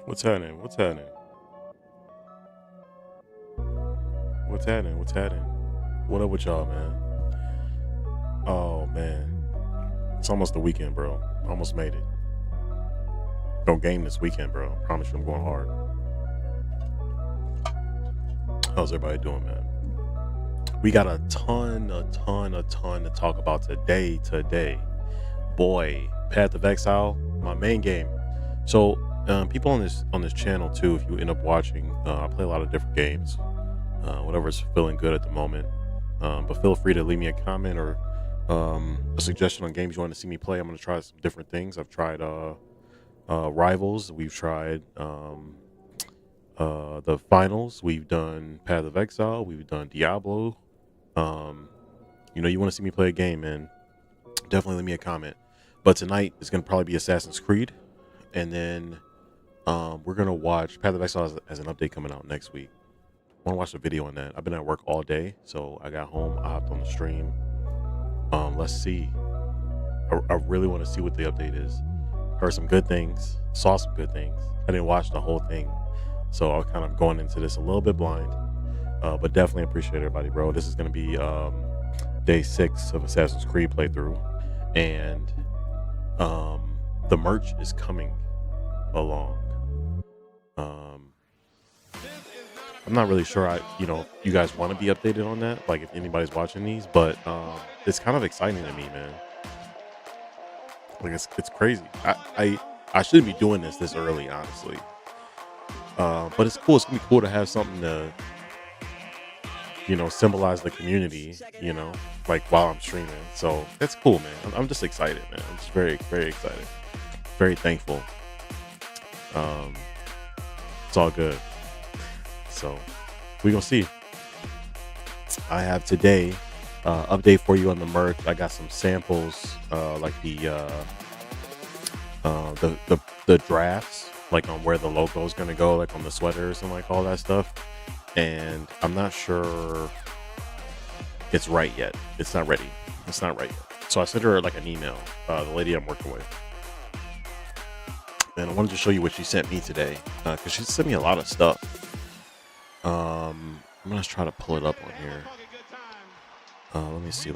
What's happening? What's happening? What's happening? What's happening? What up with y'all, man? Oh man, it's almost the weekend, bro. Almost made it. Don't game this weekend, bro. Promise you, I'm going hard. How's everybody doing, man? We got a ton to talk about today. Boy, Path of Exile, my main game. So, people on this channel too. If you end up watching, I play a lot of different games. Whatever's feeling good at the moment. But feel free to leave me a comment or a suggestion on games you want to see me play. I'm going to try some different things. I've tried Rivals. We've tried the finals. We've done Path of Exile. We've done Diablo. Um, you want to see me play a game, man? Definitely leave me a comment. But tonight is going to probably be Assassin's Creed, and then we're going to watch Path of Exile as an update coming out next week. I want to watch the video on that. I've been at work all day, so I got home. I hopped on the stream. Let's see. I really want to see what the update is. Heard some good things, saw some good things. I didn't watch the whole thing, so I was kind of going into this a little bit blind. But definitely appreciate everybody, bro. This is gonna be day 6 of Assassin's Creed playthrough, and the merch is coming along. Um, I'm not really sure. You guys want to be updated on that, like if anybody's watching these, but it's kind of exciting to me, man. Like it's crazy. I shouldn't be doing this early, honestly. But it's cool. It's gonna be cool to have something to symbolize the community. Like while I'm streaming. So that's cool, man. I'm just excited, man. I'm just very very excited, very thankful. Um, it's all good. So we gonna see. I have today update for you on the merch. I got some samples, like the drafts, like on where the logo is gonna go, like on the sweaters and like all that stuff. And I'm not sure it's right yet. It's not ready. It's not right yet. So I sent her like an email, the lady I'm working with, and I wanted to show you what she sent me today, because she sent me a lot of stuff. I'm gonna try to pull it up on here. Let me see.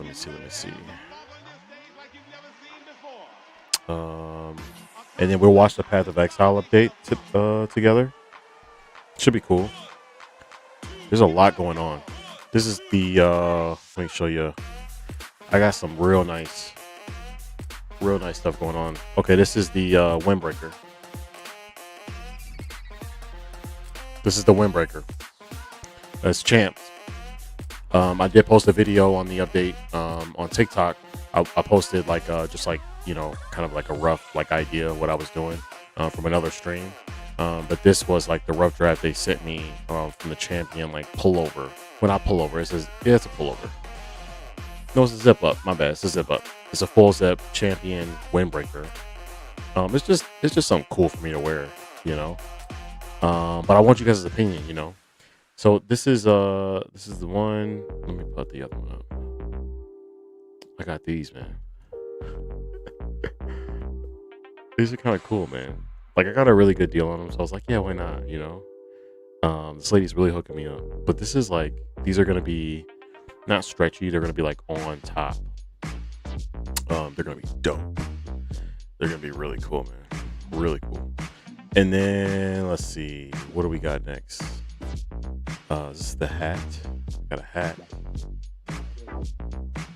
And then we'll watch the Path of Exile update together. Should be cool. There's a lot going on. This is the let me show you. I got some real nice stuff going on. Okay, this is the Windbreaker. This is the Windbreaker. It's Champs. I did post a video on the update on TikTok. I posted like just like kind of like a rough like idea of what I was doing from another stream. But this was like the rough draft they sent me from the champion like pullover. When I pull over, it says it's a pullover. No, it's a zip up. My bad. It's a zip up. It's a full zip champion Windbreaker. It's just something cool for me to wear, you know. But I want you guys' opinion, you know. So this is the one. Let me put the other one up. I got these, man. These are kind of cool, man. Like I got a really good deal on them, so I was like, yeah, why not? You know, this lady's really hooking me up. But this is like, these are gonna be not stretchy. They're gonna be like on top. They're gonna be dope. They're gonna be really cool, man. Really cool. And then let's see, what do we got next? This is the hat. Got a hat.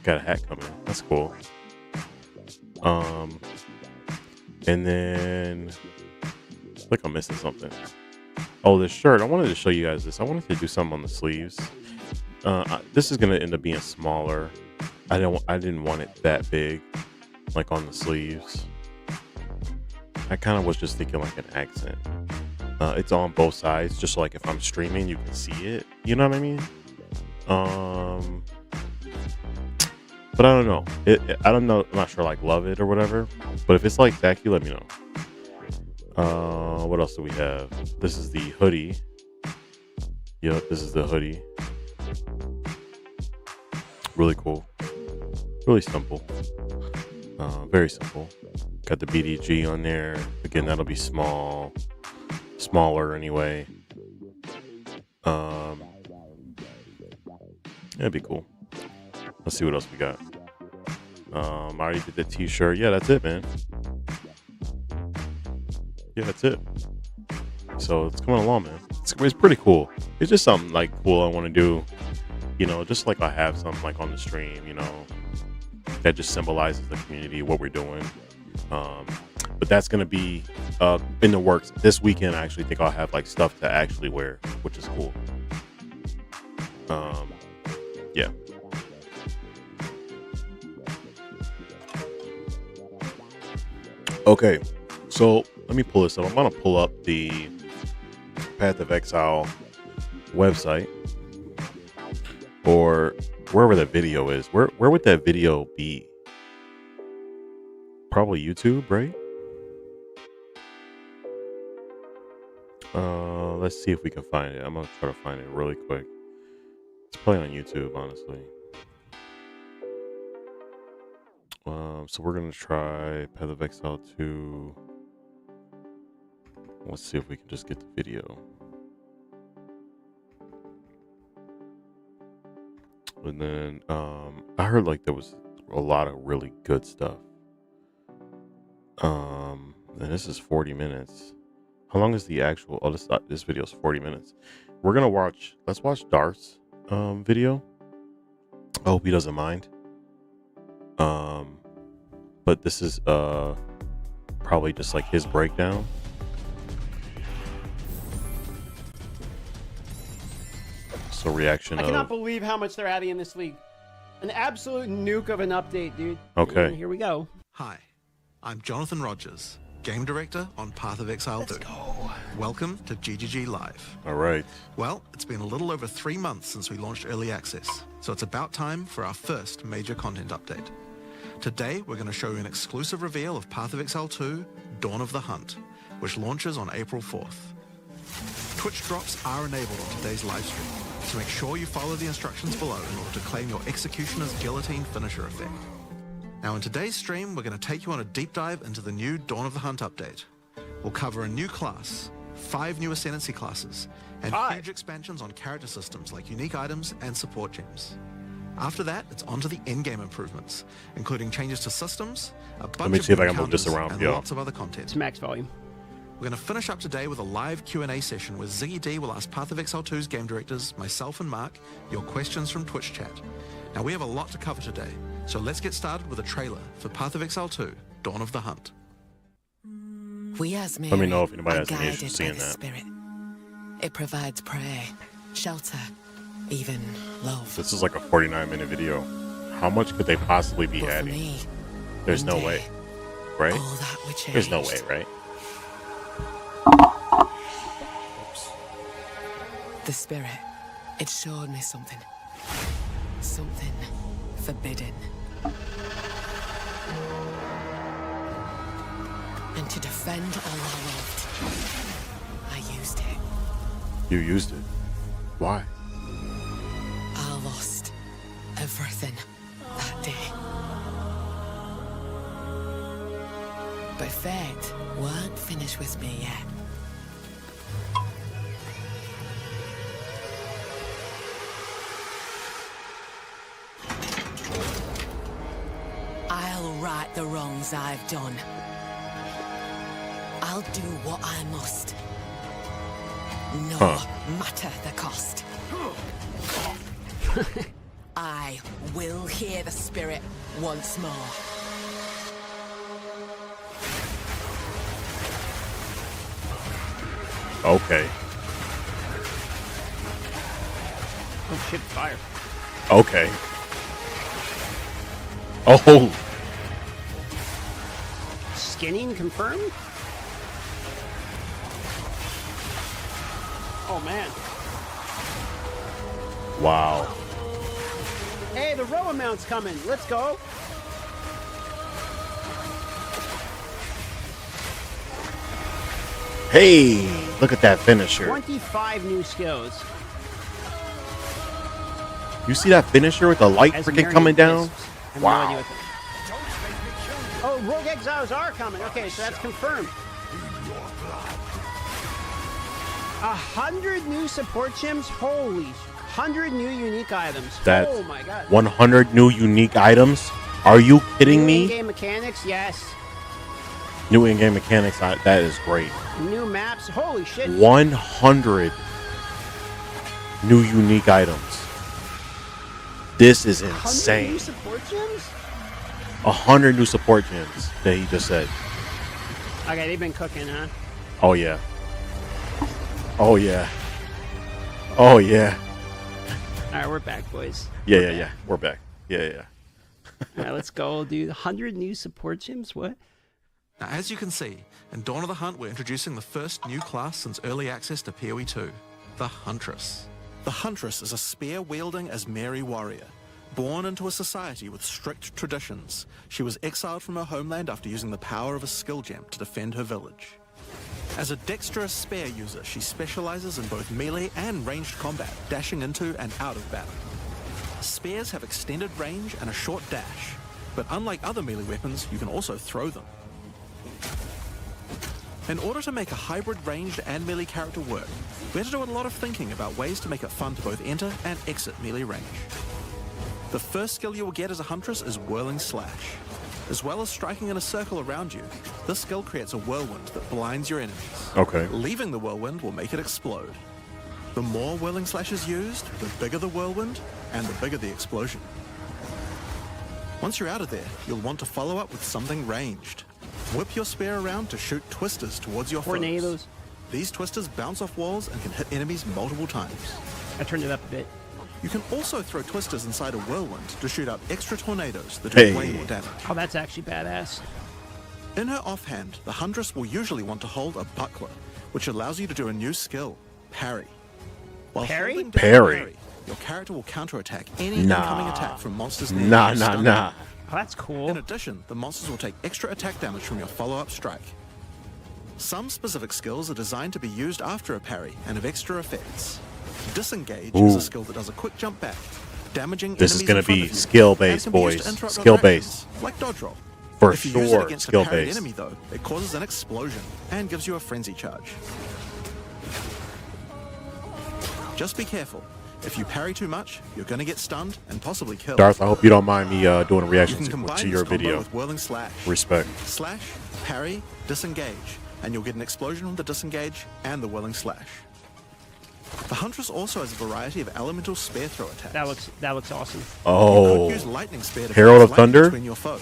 Got a hat coming. That's cool. And then like I'm missing something. Oh, this shirt. I wanted to show you guys this. I wanted to do something on the sleeves. This is gonna end up being smaller. I didn't want it that big, like on the sleeves. I kind of was just thinking like an accent. It's on both sides, just like if I'm streaming, you can see it. You know what I mean? But I don't know. I don't know. I'm not sure. Like love it or whatever. But if it's like that, you let me know. What else do we have? This is the hoodie. Yep, this is the hoodie. Really cool. Really simple. Very simple. Got the BDG on there. Again, that'll be small. smaller anyway. That'd be cool. Let's see what else we got. I already did the t-shirt. Yeah, that's it, man. Yeah, that's it. So it's coming along, man. It's pretty cool. It's just something like cool I want to do, you know, just like I have something like on the stream, you know, that just symbolizes the community, what we're doing. But that's going to be in the works this weekend. I actually think I'll have like stuff to actually wear, which is cool. Yeah. Okay, so let me pull this up. I'm gonna pull up the Path of Exile website, or wherever that video is. Where would that video be? Probably YouTube, right? Let's see if we can find it. I'm gonna try to find it really quick. It's probably on YouTube, honestly. So we're gonna try Path of Exile 2. Let's see if we can just get the video. And then I heard like there was a lot of really good stuff. And this is 40 minutes. How long is the actual? Oh, this video is 40 minutes. We're gonna watch. Let's watch Darth's video. I hope he doesn't mind. But this is probably just like his breakdown. So reaction. I cannot believe how much they're adding in this league. An absolute nuke of an update, dude. Okay. And here we go. Hi, I'm Jonathan Rogers, Game Director on Path of Exile 2. Let's go. Welcome to GGG Live. All right. Well, it's been a little over 3 months since we launched Early Access, so it's about time for our first major content update. Today, we're going to show you an exclusive reveal of Path of Exile 2, Dawn of the Hunt, which launches on April 4th. Twitch drops are enabled on today's live stream, so make sure you follow the instructions below in order to claim your Executioner's Guillotine finisher effect. Now in today's stream, we're going to take you on a deep dive into the new Dawn of the Hunt update. We'll cover a new class, 5 new Ascendancy classes, and huge expansions on character systems like unique items and support gems. After that, it's on to the in-game improvements, including changes to systems, a bunch me of see if I new can move this encounters, around, and yo. lots of other content. It's max volume. We're going to finish up today with a live Q&A session where Ziggy D will ask Path of Exile 2's game directors, myself and Mark, your questions from Twitch chat. Now we have a lot to cover today, so let's get started with a trailer for Path of Exile 2, Dawn of the Hunt. We as Let me know if anybody are has any guided issues by seeing the that. Spirit. It provides prey, shelter, even love. This is like a 49-minute video. How much could they possibly be But for adding? me, There's one no day, way, right? all that would change. There's no way, right? The Spirit, it showed me something. Something forbidden. And to defend all I loved, I used it. You used it. Why? I lost everything that day. But fate weren't finished with me yet. I'll right the wrongs I've done. I'll do what I must. No matter the cost. I will hear the Spirit once more. Okay. Oh shit, fire. Okay. Oh. Skinning confirmed? Oh man. Wow. Hey, the Roa mount's coming. Let's go. Hey, look at that finisher. 25 new skills. You see that finisher with the light As freaking Marion coming down? Fists. I have no Wow. idea what that- Oh, Rogue Exiles are coming. Okay, so that's confirmed. 100 new support gems. Holy, 100 new unique items. That's oh my god. 100 new unique items. Are you kidding New me? in-game mechanics, yes. New in-game mechanics. That is great. New maps. Holy shit. 100 new unique items. This is 100 new insane. support gems? 100 new support gems that he just said. Okay, they've been cooking, huh? Oh yeah. Oh yeah. Oh yeah. All right, we're back, boys. Yeah. We're back. Yeah. All right, let's go, dude. 100 new support gems? What? Now, as you can see, in Dawn of the Hunt, we're introducing the first new class since early access to PoE 2, the Huntress. The Huntress is a spear-wielding Asmeri warrior. Born into a society with strict traditions, she was exiled from her homeland after using the power of a skill gem to defend her village. As a dexterous spear user, she specializes in both melee and ranged combat, dashing into and out of battle. Spears have extended range and a short dash, but unlike other melee weapons, you can also throw them. In order to make a hybrid ranged and melee character work, we had to do a lot of thinking about ways to make it fun to both enter and exit melee range. The first skill you will get as a Huntress is Whirling Slash. As well as striking in a circle around you, this skill creates a whirlwind that blinds your enemies. Okay. Leaving the whirlwind will make it explode. The more Whirling Slash is used, the bigger the whirlwind, and the bigger the explosion. Once you're out of there, you'll want to follow up with something ranged. Whip your spear around to shoot twisters towards your foes. Tornadoes. These twisters bounce off walls and can hit enemies multiple times. I turned it up a bit. You can also throw twisters inside a whirlwind to shoot out extra tornadoes that Hey. do way more damage. Oh, that's actually badass. In her offhand, the Huntress will usually want to hold a buckler, which allows you to do a new skill, Parry. While Parry? holding down Parry. your character will counterattack any Nah. incoming attack from monsters near Nah. you to stun them. Oh, that's cool. In addition, the monsters will take extra attack damage from your follow-up strike. Some specific skills are designed to be used after a parry and have extra effects. Disengage is Ooh. a skill that does a quick jump back, damaging This is enemies gonna in front be of you, skill-based, and can be used boys. to interrupt other Skill-based. actions, like dodge roll. For If you use it sure, against a parried skill-based. enemy, though, it causes an explosion and gives you a frenzy charge. Just be careful. If you parry too much, you're going to get stunned and possibly killed. Darth, I hope you don't mind me doing a You reaction can combine to your this combo video. with Whirling Slash. Respect. Slash, parry, disengage, and you'll get an explosion from the disengage and the Whirling Slash. The Huntress also has a variety of elemental spear throw attacks. That looks awesome. You Oh. could use Lightning Spear to Herald bounce of lightning Thunder? between your foes.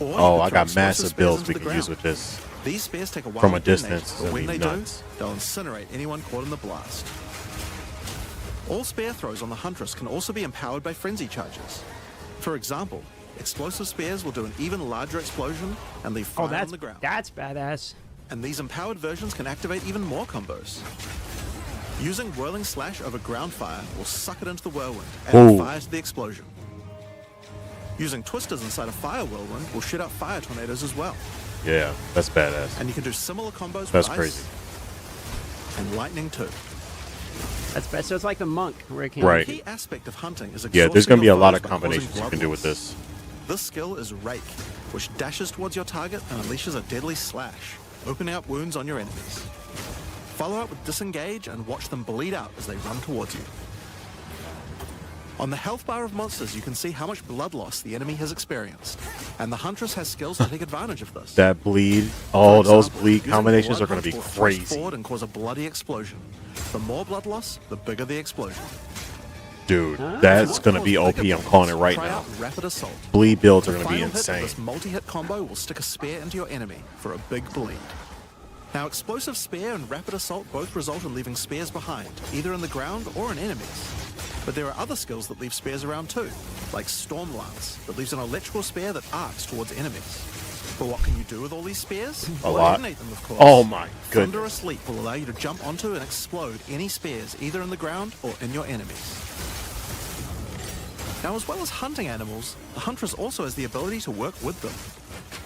Or you Oh, could I throw got explosive massive spears builds into we the can use ground. with this. These spears take a while From a to detonate, distance, but it's when gonna they be do, nuts. they'll incinerate anyone caught in the blast. All spear throws on the Huntress can also be empowered by frenzy charges. For example, explosive spears will do an even larger explosion and leave fire Oh, on the ground. that's badass. And these empowered versions can activate even more combos. Using Whirling Slash over ground fire will suck it into the whirlwind and Ooh. fire to the explosion. Using twisters inside a fire whirlwind will shoot out fire tornadoes as well. Yeah, that's badass. And you can do similar combos That's with crazy. ice and lightning too. That's best. So it's like the monk where it can. Right. The key aspect of hunting is Yeah, there's going to be a lot of exhausting your foes by combinations you causing can do with blood this. loss. This skill is Rake, which dashes towards your target and unleashes a deadly slash, opening up wounds on your enemies. Follow up with Disengage and watch them bleed out as they run towards you. On the health bar of monsters, you can see how much blood loss the enemy has experienced, and the Huntress has skills to take advantage of this. That bleed, For all those example, bleed using combinations Blood are going to Punch be will thrust crazy. forward and cause a bloody explosion. The more blood loss, the bigger the explosion. Dude, that's going to be OP. I'm calling it right Try now. out Rapid Assault. Bleed builds are The going to be final hit of insane. This multi-hit combo will stick a spear into your enemy for a big bleed. Now, Explosive Spear and Rapid Assault both result in leaving spears behind, either in the ground or in enemies. But there are other skills that leave spears around too, like Storm Lance, that leaves an electrical spear that arcs towards enemies. But what can you do with all these spears? A lot. Detonate them, of course. Oh my goodness. Thunderous Leap will allow you to jump onto and explode any spears either in the ground or in your enemies. Now, as well as hunting animals, the Huntress also has the ability to work with them.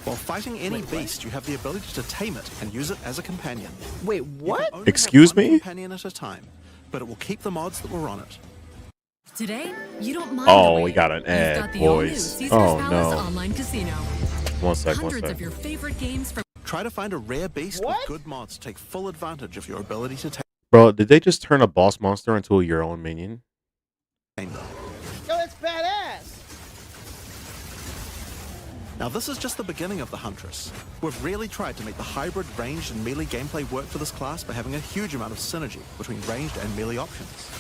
While fighting any beast, you have the ability to tame it and use it as a companion. Wait, You can what? only have Excuse one me? companion at a time, but it will keep the mods that were on it. Today, you don't mind Oh, the we wait. got an You've ad, got the all-new boys. Caesar's Oh, Palace no. Online Casino. One sec. Hundreds of your favorite games from Try to find a rare beast What? with good mods to take full advantage of your ability to Bro, did they just turn a boss monster into your own minion? tame them. Yo, that's badass. Now this is just the beginning of the Huntress. We've really tried to make the hybrid ranged and melee gameplay work for this class by having a huge amount of synergy between ranged and melee options.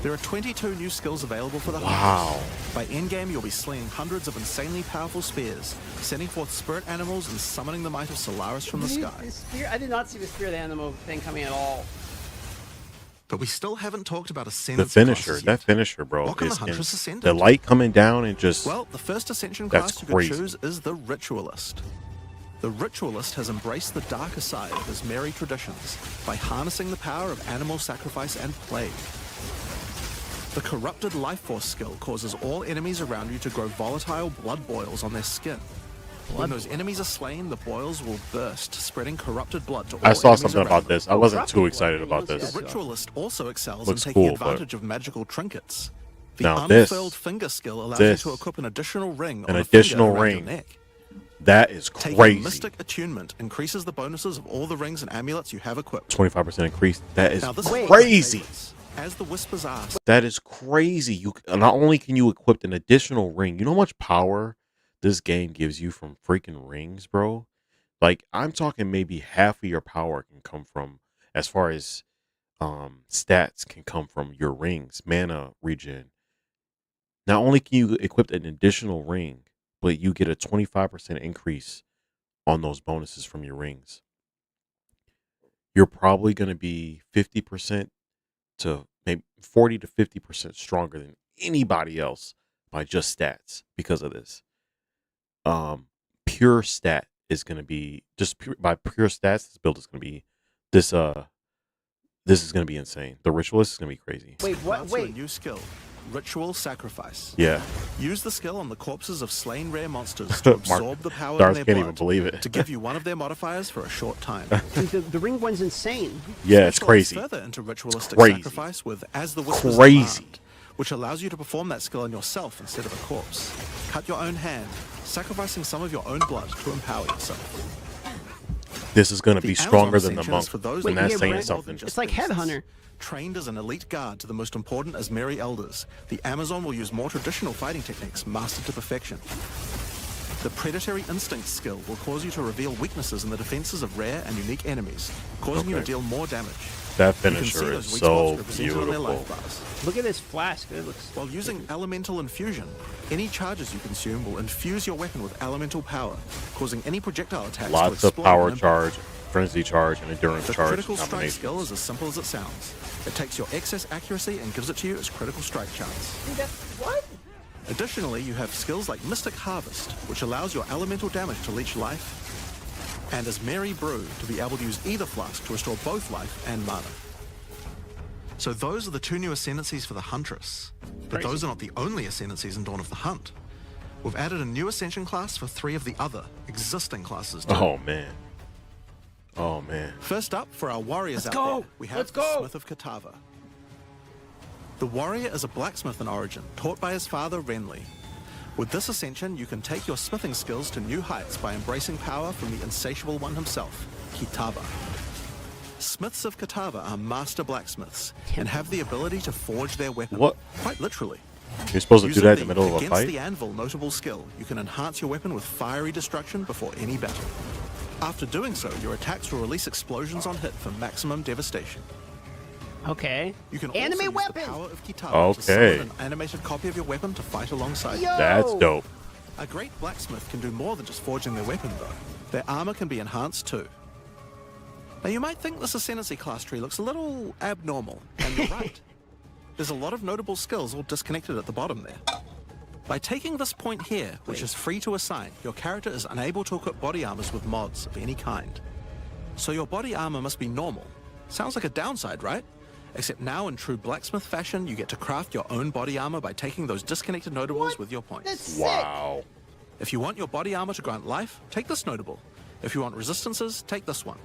There are 22 new skills available for the Wow. Huntress. By endgame, you'll be slinging hundreds of insanely powerful spears, sending forth spirit animals and summoning the might of Solaris from the sky. The spear, I did not see the spirit animal thing coming at all. But we still haven't talked about The ascendants finisher, classes that yet. finisher, bro, What can the is Huntress ascend the into? light coming down and just Well, the first ascension That's class you could crazy. choose is the Ritualist. The Ritualist has embraced the darker side of his merry traditions by harnessing the power of animal sacrifice and plague. The Corrupted Life Force skill causes all enemies around you to grow volatile blood boils on their skin. When those enemies are slain, the boils will burst, spreading corrupted blood to all I saw enemies something around about them. this. I wasn't too Corrupted excited blood. about this. The Ritualist also excels Looks in taking cool, but- advantage of magical trinkets. The Now this- Unfurled Finger skill allows this- you to equip an additional ring an on a additional finger around your ring. neck. That is Taking crazy. Mystic Attunement increases the bonuses of all the rings and amulets you have equipped. 25% increase. That is Now this is one of my crazy. favorites. As the Whispers ask, That is crazy. You not only can you equip an additional ring, you know how much power this game gives you from freaking rings, bro? Like I'm talking maybe half of your power can come from as far as stats can come from your rings, mana regen. Not only can you equip an additional ring, but you get a 25% increase on those bonuses from your rings. You're probably going to be 50% to maybe 40 to 50% stronger than anybody else by just stats because of this. Pure stat is going to be just by pure stats. This build is going to be this is going to be insane. The Ritualist is going to be crazy. Wait, what? grants you a Wait. new skill, Ritual Sacrifice. Yeah, Use the skill on the corpses of slain rare monsters to absorb the power in Darth their can't blood even believe it. to give you one of their modifiers for a short time. Dude, the ring one's insane. Yeah, it's Specialize crazy. Further into ritualistic Crazy. sacrifice with As the Whispers Crazy. Demand, which allows you to perform that skill on yourself instead of a corpse. Cut your own hand, sacrificing some of your own blood to empower yourself. This is going to The be Amazon stronger than the Ascension monk, is for those and that that's get saying rid- something. Just It's like beasts. Headhunter. Trained as an elite guard to the most important as Merry Elders, the Amazon will use more traditional fighting techniques mastered to perfection. The Predatory Instinct skill will cause you to reveal weaknesses in the defenses of rare and unique enemies, causing you to Okay. deal more damage. That You can see finisher those is weak so spots represented on their beautiful. life bars. Look at this flask. It looks. While using Elemental Infusion, any charges you consume will infuse your weapon with elemental power, causing any projectile attacks to Lots of explode power and charge, frenzy charge, and endurance The charge critical strike combinations. skill is as simple as it sounds. It takes your excess accuracy and gives it to you as critical strike chance. Dude, that's what? Additionally, you have skills like Mystic Harvest, which allows your elemental damage to leech life, and as Merry Brew to be able to use either flask to restore both life and mana. So those are the two new ascendancies for the Huntress. But Crazy. those are not the only ascendancies in Dawn of the Hunt. We've added a new ascension class for 3 of the other existing classes too. Oh man. Oh man. First up, for our warriors Let's out go! there, we have Let's the go! Smith of Katava. The warrior is a blacksmith in origin, taught by his father Renly. With this ascension, you can take your smithing skills to new heights by embracing power from the insatiable one himself, Kitava. Smiths of Katava are master blacksmiths and have the ability to forge their weapon. What? Quite literally. You're supposed to do Using that in the middle of a Against fight? the Anvil notable skill, you can enhance your weapon with fiery destruction before any battle. After doing so, your attacks will release explosions on hit for maximum devastation. Okay. You can Anime also use weapon. the power of Kitava to Okay. summon an animated copy of your weapon to fight alongside you. Yo! That's dope. A great blacksmith can do more than just forging their weapon, though. Their armor can be enhanced too. Now, you might think this ascendancy class tree looks a little abnormal, and you're right. There's a lot of notable skills all disconnected at the bottom there. By taking this point here, which is free to assign, your character is unable to equip body armors with mods of any kind. So your body armor must be normal. Sounds like a downside, right? Except now in true blacksmith fashion, you get to craft your own body armor by taking those disconnected notables with your points. That's sick. Wow. If you want your body armor to grant life, take this notable. If you want resistances, take this one.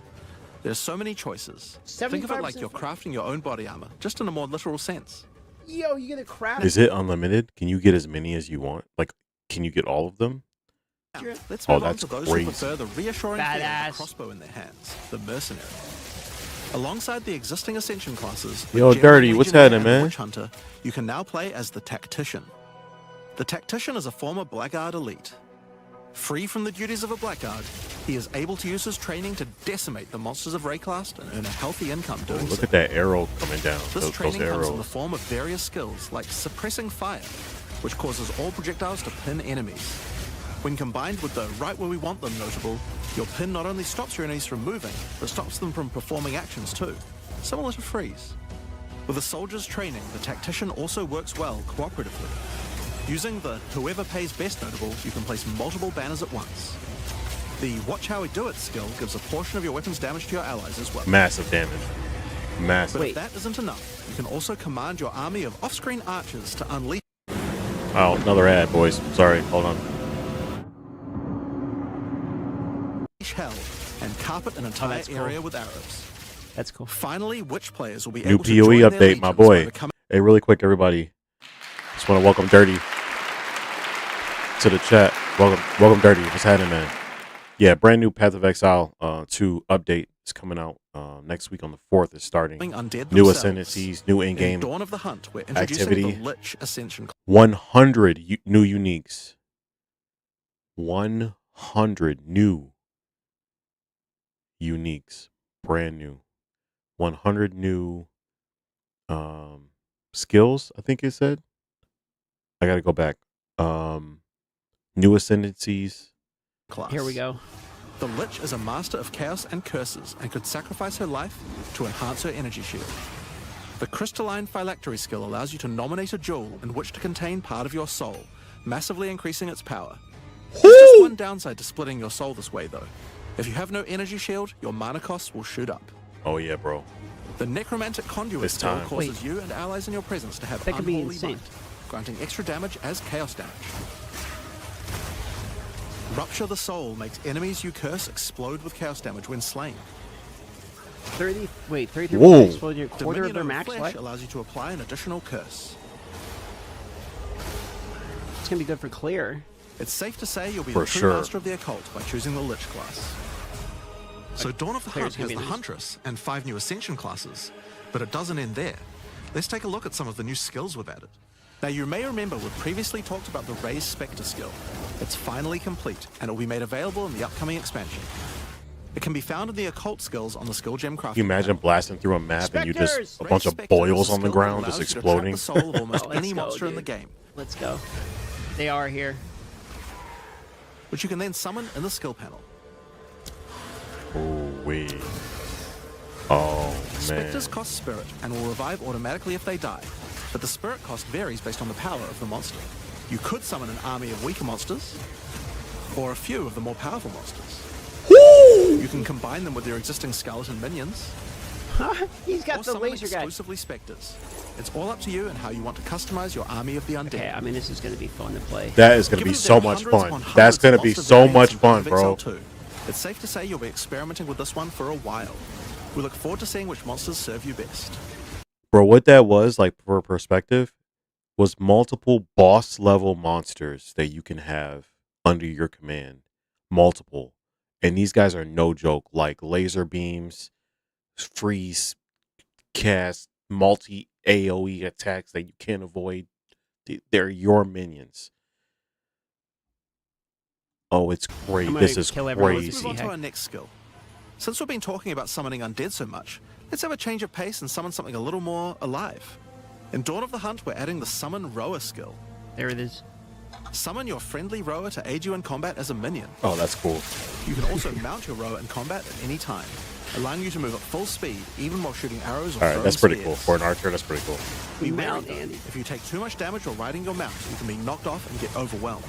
There's so many choices. Think of it like 75% you're crafting your own body armor, just in a more literal sense. Yo, you get a crap. Is it unlimited? Can you get as many as you want? Like, can you get all of them? accurate. Let's Oh, move on that's to those crazy. who prefer the reassuring feel of Badass. a crossbow in their hands, the Mercenary. Alongside the existing Ascension classes, the Yo, General, Dirty, what's Legionnaire, happening, and the man? Witch Hunter, you can now play as the Tactician. The Tactician is a former Blackguard elite. Free from the duties of a Blackguard, he is able to use his training to decimate the monsters of Rayclast and earn a healthy income doing Look so. at that arrow coming down. This Those training comes in the arrows. form of various skills like suppressing fire, which causes all projectiles to pin enemies. When combined with the right where we want them notable, your pin not only stops your enemies from moving, but stops them from performing actions too, similar to freeze. With a soldier's training, the Tactician also works well cooperatively. Using the whoever pays best notable, you can place multiple banners at once. The Watch How We Do It skill gives a portion of your weapon's damage to your allies as well. Massive damage. Massive. But if that isn't enough, you can also command your army of off-screen archers to unleash Oh, another ad, boys. Sorry. Hold on. hell and carpet an entire that's cool. area with arrows. That's cool. Finally, witch players will be New able to PoE join their update, my legions by boy. becoming Hey, really quick, everybody. Just want to welcome Dirty to the chat. Welcome, Dirty. What's happening, man? Yeah, brand new Path of Exile 2 update is coming out next week on the 4th. Is starting. undead New themselves. ascendancies, new In in-game Dawn of the Hunt, we're introducing activity. the Lich Ascension. 100 new uniques. 100 new uniques. Brand new. 100 new skills, I think it said. I gotta go back. New ascendancies. Class. Here we go. The Lich is a master of chaos and curses and could sacrifice her life to enhance her energy shield. The Crystalline Phylactery skill allows you to nominate a jewel in which to contain part of your soul, massively increasing its power. There's just one downside to splitting your soul this way, though. If you have no energy shield, your mana costs will shoot up. Oh yeah, bro. The Necromantic Conduit This skill time. causes you and allies in your presence to have That could be unholy insane. might, granting extra damage as chaos damage. Rupture the Soul makes enemies you curse explode with chaos damage when slain. 33% Whoa. explode your quarter of Dominion their over max Flesh life. allows you to apply an additional curse. It's gonna be good for clear. It's safe to say you'll be For the true sure. master of the occult by choosing the Lich class. So Dawn of the Clear's Hunt gonna has be the nice. Huntress and 5 new Ascension classes, but it doesn't end there. Let's take a look at some of the new skills we've added. Now you may remember we've previously talked about the Raise Spectre skill. It's finally complete, and it will be made available in the upcoming expansion. It can be found in the occult skills on the skill gem crafting. Can you imagine panel. blasting through a map and you just Spectres! a bunch of Raise Spectre is boils a on the skill that ground just allows you to trap exploding? the soul of almost Let's any go, monster in the dude. game, Let's go. They are here. which you can then summon in the skill panel. Oh wait. Oh man. Spectres cost spirit and will revive automatically if they die, but the spirit cost varies based on the power of the monster. You could summon an army of weaker monsters, or a few of the more powerful monsters. You can combine them with your existing skeleton minions, He's got or the summon laser guy. exclusively spectres. It's all up to you and how you want to customize your army of the undead. Okay, I mean this is gonna be fun to play. That is gonna Given be that so there are much hundreds fun. upon hundreds That's of gonna be monster so variants much in fun, Path of bro. Exile 2, it's safe to say you'll be experimenting with this one for a while. We look forward to seeing which monsters serve you best. Bro, what that was, like for perspective, was multiple boss level monsters that you can have under your command. Multiple. And these guys are no joke. Like laser beams, freeze, cast, multi AoE attacks that you can't avoid. They're your minions. Oh, it's great. I'm gonna This is kill everyone. Let's crazy. move on to Heck. our next skill. Since we've been talking about summoning undead so much, let's have a change of pace and summon something a little more alive. In Dawn of the Hunt, we're adding the Summon Rower skill. There it is. Summon your friendly rower to aid you in combat as a minion. Oh, that's cool. You can also mount your rower in combat at any time, allowing you to move at full speed, even while shooting arrows or All right, throwing that's pretty cool. spears. For an archer, that's pretty cool. Be wary, Mount though. Andy. If you take too much damage while riding your mount, you can be knocked off and get overwhelmed.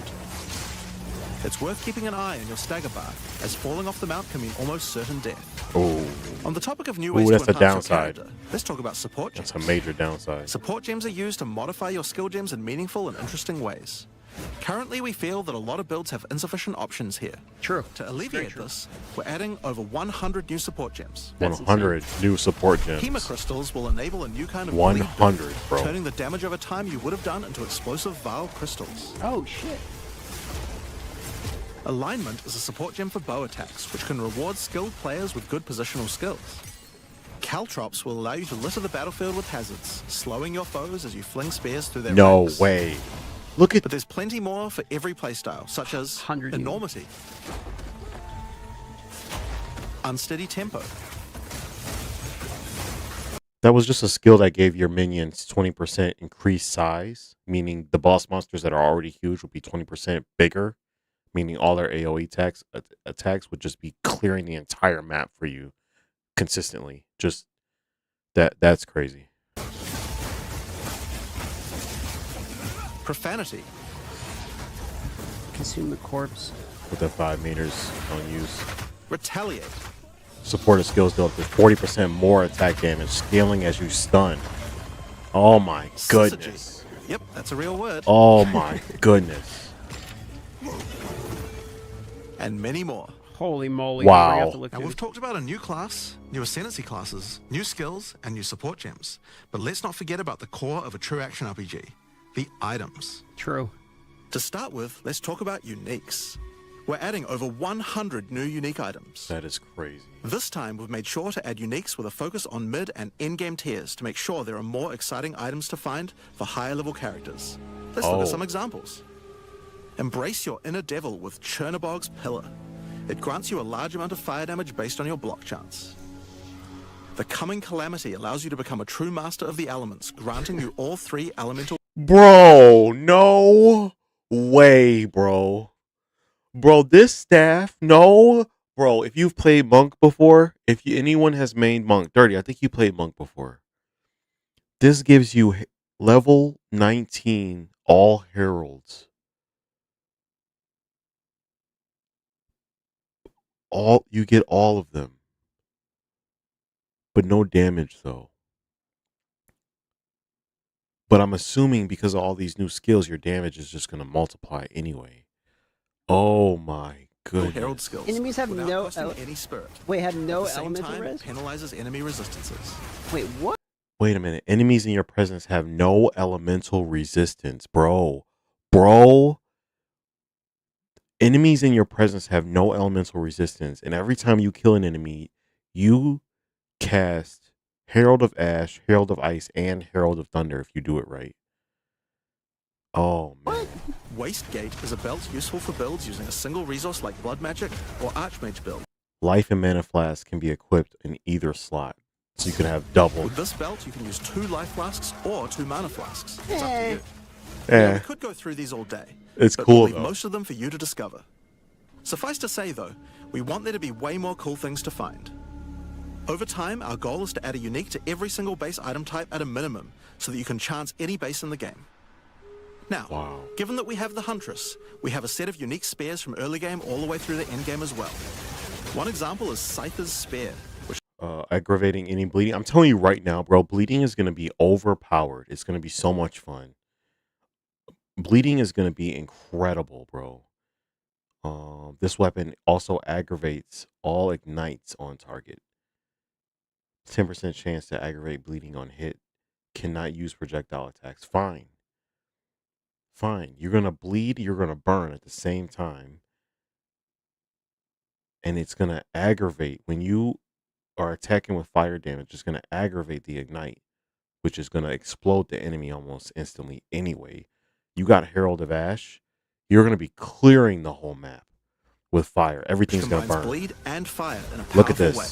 It's worth keeping an eye on your stagger bar, as falling off the mount can mean almost certain death. Oh, On the topic of new Ooh, ways that's to a enhance your downside. character, let's talk about support gems. that's a major downside. Support gems are used to modify your skill gems in meaningful and interesting ways. Currently, we feel that a lot of builds have insufficient options here. True. To alleviate this, we're adding over 100 new support gems. That's 100 new support gems. Hema crystals will enable a new kind of bleed build, 100, bro. turning the damage over time you would have done into explosive Vile crystals. Oh shit. Alignment is a support gem for bow attacks, which can reward skilled players with good positional skills. Caltrops will allow you to litter the battlefield with hazards, slowing your foes as you fling spears through their No ranks. way. Look at But there's plenty more for every playstyle, such as 100 enormity, unsteady tempo, that was just a skill that gave your minions 20% increased size, meaning the boss monsters that are already huge will be 20% bigger, meaning all their AoE attacks would just be clearing the entire map for you consistently. Just that's crazy. profanity, Consume the corpse. With the 5 meters on use. retaliate, Supported skills deal up to 40% more attack damage, scaling as you stun. Oh my goodness. syzygy. Yep, that's a real word. Oh my goodness. And many more. Holy moly. Wow. I have to look Now, through we've talked about a new class, new ascendancy classes, new skills, and new support gems. But let's not forget about the core of a true action RPG, the items. True. To start with, let's talk about uniques. We're adding over 100 new unique items. That is crazy. This time, we've made sure to add uniques with a focus on mid and end-game tiers to make sure there are more exciting items to find for higher level characters. Let's look Oh. at some examples. Embrace your inner devil with Chernobog's Pillar. It grants you a large amount of fire damage based on your block chance. The Coming Calamity allows you to become a true master of the elements, granting you all 3 elemental. Bro, no way, bro. Bro, this staff, no. Bro, if you've played Monk before, anyone has made Monk, Dirty, I think you played Monk before. This gives you level 19 all heralds. You get all of them. But no damage though. But I'm assuming because of all these new skills, your damage is just going to multiply anyway. Oh my goodness. Herald skills. Enemies have without no costing ele- any spirit. Wait, had no At the same elemental time, res? it penalizes enemy resistances. Wait, what? Wait a minute. Enemies in your presence have no elemental resistance, bro. Bro. Enemies in your presence have no elemental resistance. And every time you kill an enemy, you cast Herald of Ash, Herald of Ice, and Herald of Thunder if you do it right. Oh, man. Wastegate is a belt useful for builds using a single resource like Blood Magic or Archmage build. Life and Mana Flask can be equipped in either slot. So you can have double. With this belt, you can use 2 life flasks or 2 mana flasks. It's up to Eh. you. Now, we Eh, could go through these all day. it's but cool we'll leave though. most of them for you to discover. Suffice to say, though, we want there to be way more cool things to find. Over time, our goal is to add a unique to every single base item type at a minimum, so that you can chance any base in the game. Now, Wow. given that we have the Huntress, we have a set of unique spears from early game all the way through the end game as well. One example is Scyther's Spear, which Aggravating any bleeding. I'm telling you right now, bro, bleeding is going to be overpowered. It's going to be so much fun. Bleeding is going to be incredible, bro. This weapon also aggravates all ignites on target. 10% chance to aggravate bleeding on hit. Cannot use projectile attacks. Fine. Fine. You're going to bleed, you're going to burn at the same time. And it's going to aggravate when you are attacking with fire damage. It's going to aggravate the ignite, which is going to explode the enemy almost instantly anyway. You got Herald of Ash. You're going to be clearing the whole map with fire. Everything's going to combines burn. bleed and fire in a powerful Look at this. way.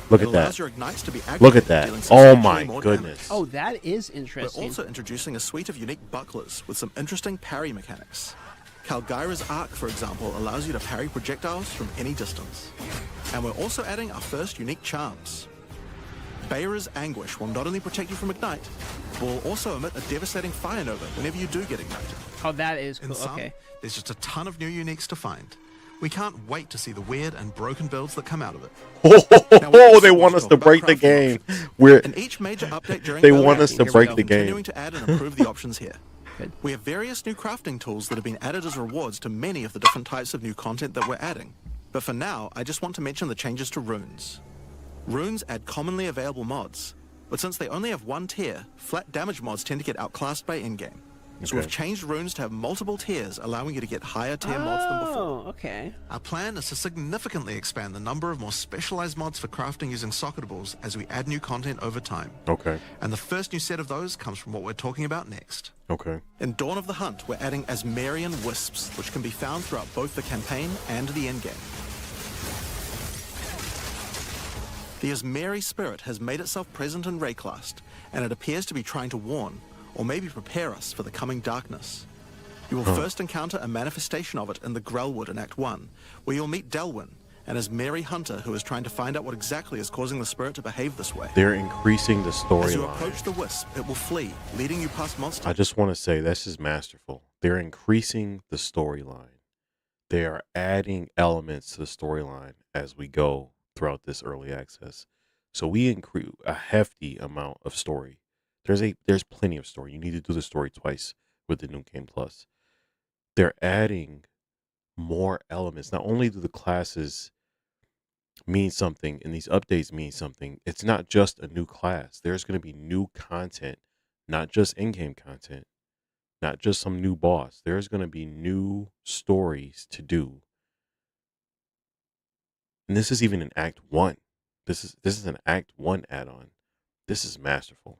Look It at allows that. your ignites to be Look at activated, that. dealing Oh substantially my more damage. goodness. Oh, that is We're interesting. also introducing a suite of unique bucklers with some interesting parry mechanics. Kalgyra's Arc, for example, allows you to parry projectiles from any distance. And we're also adding our first unique charms. Bayra's Anguish will not only protect you from ignite, but will also emit a devastating fire nova whenever you do get ignited. Oh, that is In cool. sum, Okay. there's just a ton of new uniques to find. We can't wait to see the weird and broken builds that come out of it. Oh, they want us to break the game. We're In each major update during They build want review, us to we're break the continuing game. to add and improve the options here. Good. We have various new crafting tools that have been added as rewards to many of the different types of new content that we're adding. But for now, I just want to mention the changes to runes. Runes add commonly available mods, but since they only have one tier, flat damage mods tend to get outclassed by in-game. So we've Okay. changed runes to have multiple tiers, allowing you to get higher tier mods than before. Oh, okay. Our plan is to significantly expand the number of more specialized mods for crafting using socketables as we add new content over time. Okay. And the first new set of those comes from what we're talking about next. Okay. In Dawn of the Hunt, we're adding Asmarian Wisps, which can be found throughout both the campaign and the endgame. The Asmari spirit has made itself present in Rayclast, and it appears to be trying to warn, or maybe prepare us for the coming darkness. You will first encounter a manifestation of it in the Grelwood in Act 1, where you'll meet Delwyn, an Asmari hunter who is trying to find out what exactly is causing the spirit to behave this way. They're increasing the As you storyline. approach the Wisp, it will flee, leading you past monsters. I just want to say this is masterful. They're increasing the storyline. They are adding elements to the storyline as we go throughout this early access. So we increase a hefty amount of story. There's plenty of story. You need to do the story twice with the New Game Plus. They're adding more elements. Not only do the classes mean something and these updates mean something, it's not just a new class. There's going to be new content, not just in-game content, not just some new boss. There's going to be new stories to do. And this is even in Act 1. This is an Act 1 add-on. This is masterful.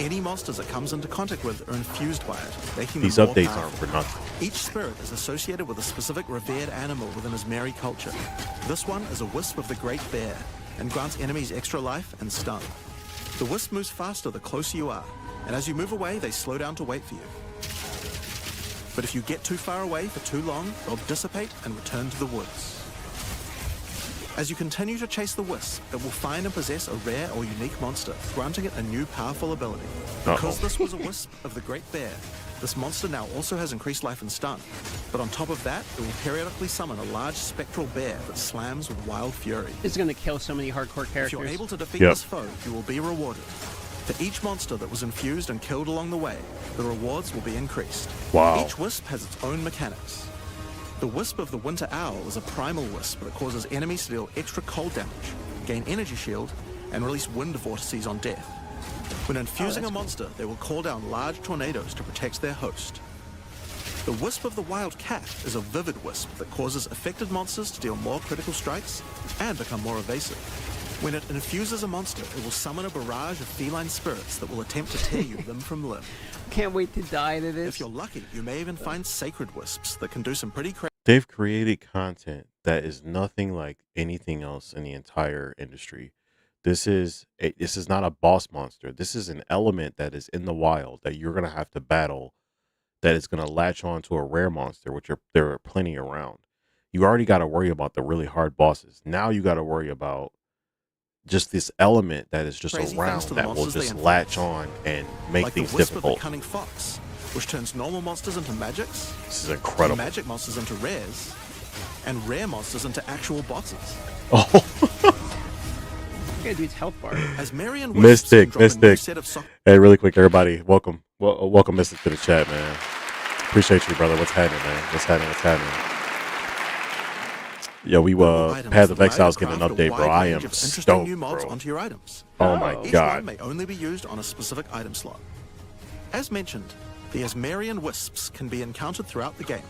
Any monsters it comes into contact with are infused by it, making These them more updates powerful. aren't for nothing. Each spirit is associated with a specific revered animal within Asmari culture. This one is a wisp of the Great Bear and grants enemies extra life and stun. The wisp moves faster the closer you are, and as you move away, they slow down to wait for you. But if you get too far away for too long, they'll dissipate and return to the woods. As you continue to chase the wisp, it will find and possess a rare or unique monster, granting it a new powerful ability. Because this was a wisp of the Great Bear, this monster now also has increased life and stun. But on top of that, it will periodically summon a large spectral bear that slams with wild fury. It's going to kill so many hardcore If characters. you're able to defeat Yep. this foe, you will be rewarded. For each monster that was infused and killed along the way, the rewards will be increased. Wow. Each wisp has its own mechanics. The Wisp of the Winter Owl is a primal wisp that causes enemies to deal extra cold damage, gain energy shield, and release wind vortices on death. When infusing a monster, they will call down large tornadoes to protect their host. The Wisp of the Wild Cat is a vivid wisp that causes affected monsters to deal more critical strikes and become more evasive. When it infuses a monster, it will summon a barrage of feline spirits that will attempt to tear you limb from limb. Can't wait to die to this. If you're lucky, you may even find sacred wisps that can do some pretty crazy. They've created content that is nothing like anything else in the entire industry. This is not a boss monster. This is an element that is in the wild that you're gonna have to battle. That is gonna latch on to a rare monster, which there are plenty around. You already got to worry about the really hard bosses. Now you got to worry about just this element that is just Crazy around things to the that will monsters they just infect. latch on and make Like the things Wisp of the difficult. Cunning Fox, which turns normal monsters into magics, This is and incredible. magic monsters into rares, and rare monsters into actual bosses. Oh, Gotta do its health bar. As Marion Mystic, drop a new Mystic. set of hey, really quick, everybody, welcome, welcome, Mystic, to the chat, man. Appreciate you, brother. What's happening, man? What's happening? Yo, we items Path of that allow you Exile's to getting an craft a update, bro. wide I range am of interesting stoked, new mods bro. onto your items. Oh my Oh. Each one god. may only be used on a specific item slot. As mentioned, the Asmarian Wisps can be encountered throughout the game,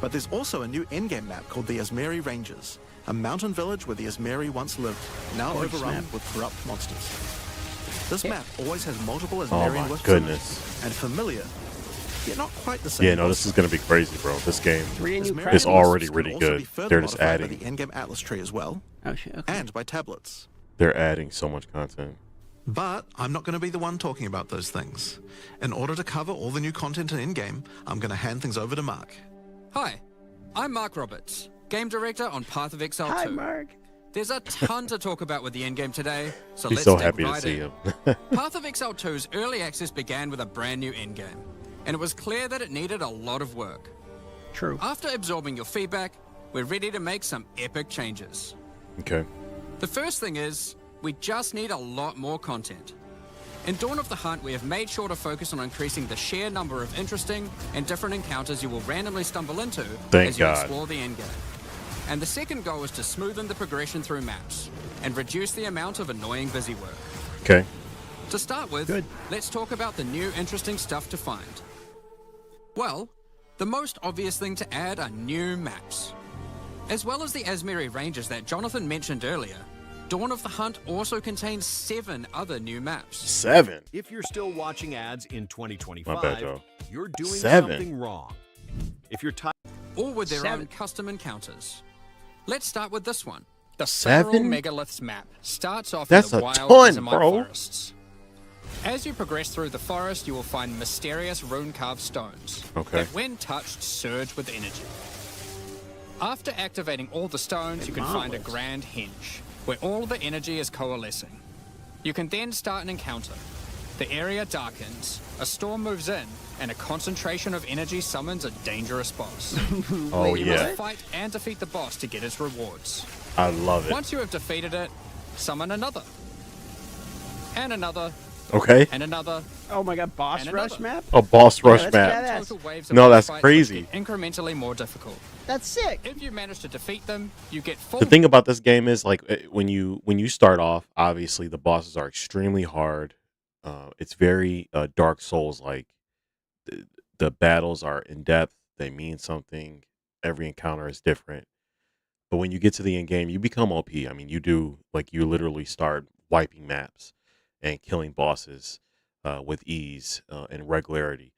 but there's also a new endgame map called the Asmari Ranges, a mountain village where the Asmari once lived, now Gorgeous overrun map. with corrupt monsters. This map always has multiple Oh Asmarian my Wisps in it, goodness. and familiar, yet not quite the same. Yeah, no, this is gonna be crazy, bro. This game. 3 new Asmarian It's crafting. already Wisps can really also good. be further They're just modified by adding. the endgame Atlas tree as well, Oh shit. Okay. and by tablets. They're adding so much content. But I'm not going to be the one talking about those things. In order to cover all the new content in in-game, I'm going to hand things over to Mark. Hi, I'm Mark Roberts, Game Director on Path of Exile Hi, 2. Mark. There's a ton to talk about with the endgame today, so He's let's so dig happy to right see in. him. Path of Exile 2's early access began with a brand new endgame, and it was clear that it needed a lot of work. True. After absorbing your feedback, we're ready to make some epic changes. Okay. The first thing is, we just need a lot more content. In Dawn of the Hunt, we have made sure to focus on increasing the sheer number of interesting and different encounters you will randomly stumble into Thank as you God. explore the endgame. And the second goal is to smoothen the progression through maps and reduce the amount of annoying busy work. Okay. To start with, Good. let's talk about the new interesting stuff to find. Well, the most obvious thing to add are new maps. As well as the Azmeri Ranges that Jonathan mentioned earlier, Dawn of the Hunt also contains 7 other new maps. 7. If you're still watching ads in My bad, 2025, Joe. you're doing 7. something wrong. If you're tired, All with their 7. own custom encounters. Let's start with this one. The 7? Federal Megaliths map starts off That's in the a wild ton, Azamite bro. forests. As you progress through the forest, you will find mysterious rune-carved stones Okay. that, when touched, surge with energy. After activating all the stones, you can find a marvelous. grand henge, where all the energy is coalescing. You can then start an encounter. The area darkens, a storm moves in, and a concentration of energy summons a dangerous boss. Oh, You yeah. must fight and defeat the boss to get its rewards. I love it. Once you have defeated it, summon another. And another, Okay. and another. Oh my god, boss And rush another. map? A boss rush that's map. badass. Total waves of No, boss that's fights crazy. which get incrementally more difficult. That's sick. If you manage to defeat them, you get full. The thing about this game is like when you start off, obviously the bosses are extremely hard. It's very Dark Souls like. The battles are in depth. They mean something. Every encounter is different. But when you get to the end game, you become OP. I mean, you literally start wiping maps and killing bosses with ease and regularity.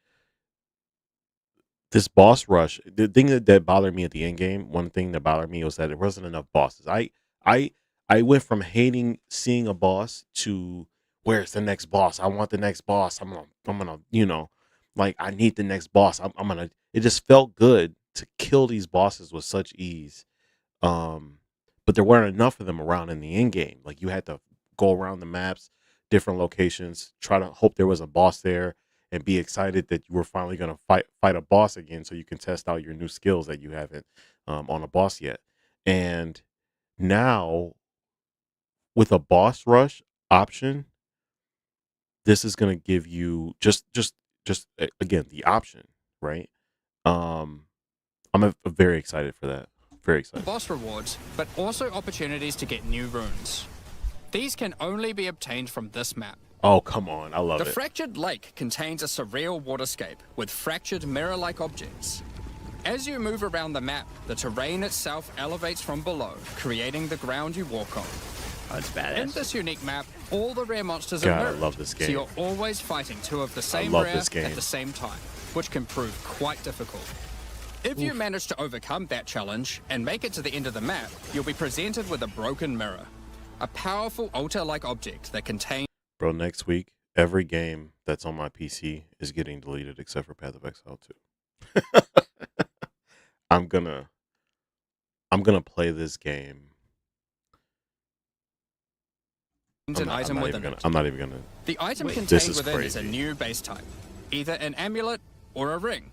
This boss rush, the thing that bothered me at the end game, one thing that bothered me was that there wasn't enough bosses. I went from hating seeing a boss to where's the next boss? I want the next boss. I'm gonna like I need the next boss. I'm gonna. It just felt good to kill these bosses with such ease. But there weren't enough of them around in the end game. Like you had to go around the maps, different locations, try to hope there was a boss there, and be excited that you were finally gonna fight a boss again, so you can test out your new skills that you haven't on a boss yet. And now with a boss rush option, this is gonna give you just again the option, right? I'm very excited for that. Very excited. boss rewards, but also opportunities to get new runes. These can only be obtained from this map. Oh come on, I love The it. Fractured Lake contains a surreal waterscape with fractured mirror-like objects. As you move around the map, the terrain itself elevates from below, creating the ground you walk on. Oh, it's In badass. this unique map, all the rare monsters God, are I mirrored, love this so game. you're always fighting 2 of the same love rare this game. at the same time, which can prove quite difficult. If you manage to overcome that challenge and make it to the end of the map, you'll be presented with a broken mirror, a powerful altar-like object that contains Bro, next week, every game that's on my PC is getting deleted except for Path of Exile 2. I'm gonna play this game. an item within it. I'm not even gonna. The item This contained is within is a crazy. new base type, either an amulet or a ring,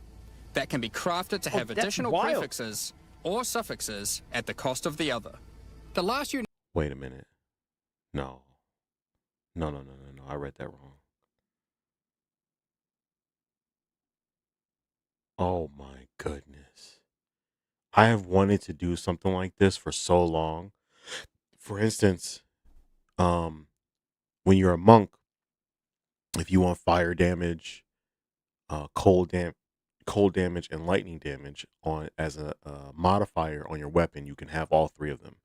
that can be crafted to have that's additional wild. prefixes or suffixes at the cost of the other. The last unique Wait a minute. No. No. I read that wrong. Oh my goodness. I have wanted to do something like this for so long. For instance, when you're a monk, if you want fire damage, cold damage, and lightning damage on as a modifier on your weapon, you can have all 3 of them.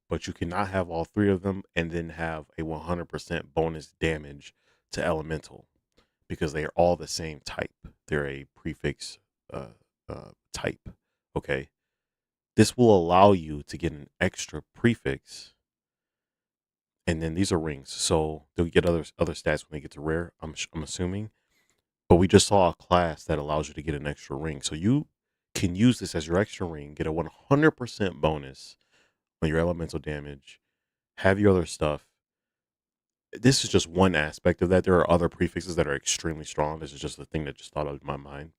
But you cannot have all 3 of them and then have a 100% bonus damage to elemental because they are all the same type. They're a prefix type. Okay. This will allow you to get an extra prefix. And then these are rings. So they'll get other stats when they get to rare, I'm assuming. But we just saw a class that allows you to get an extra ring. So you can use this as your extra ring, get a 100% bonus on your elemental damage, have your other stuff. This is just one aspect of that. There are other prefixes that are extremely strong. This is just the thing that just popped into my mind.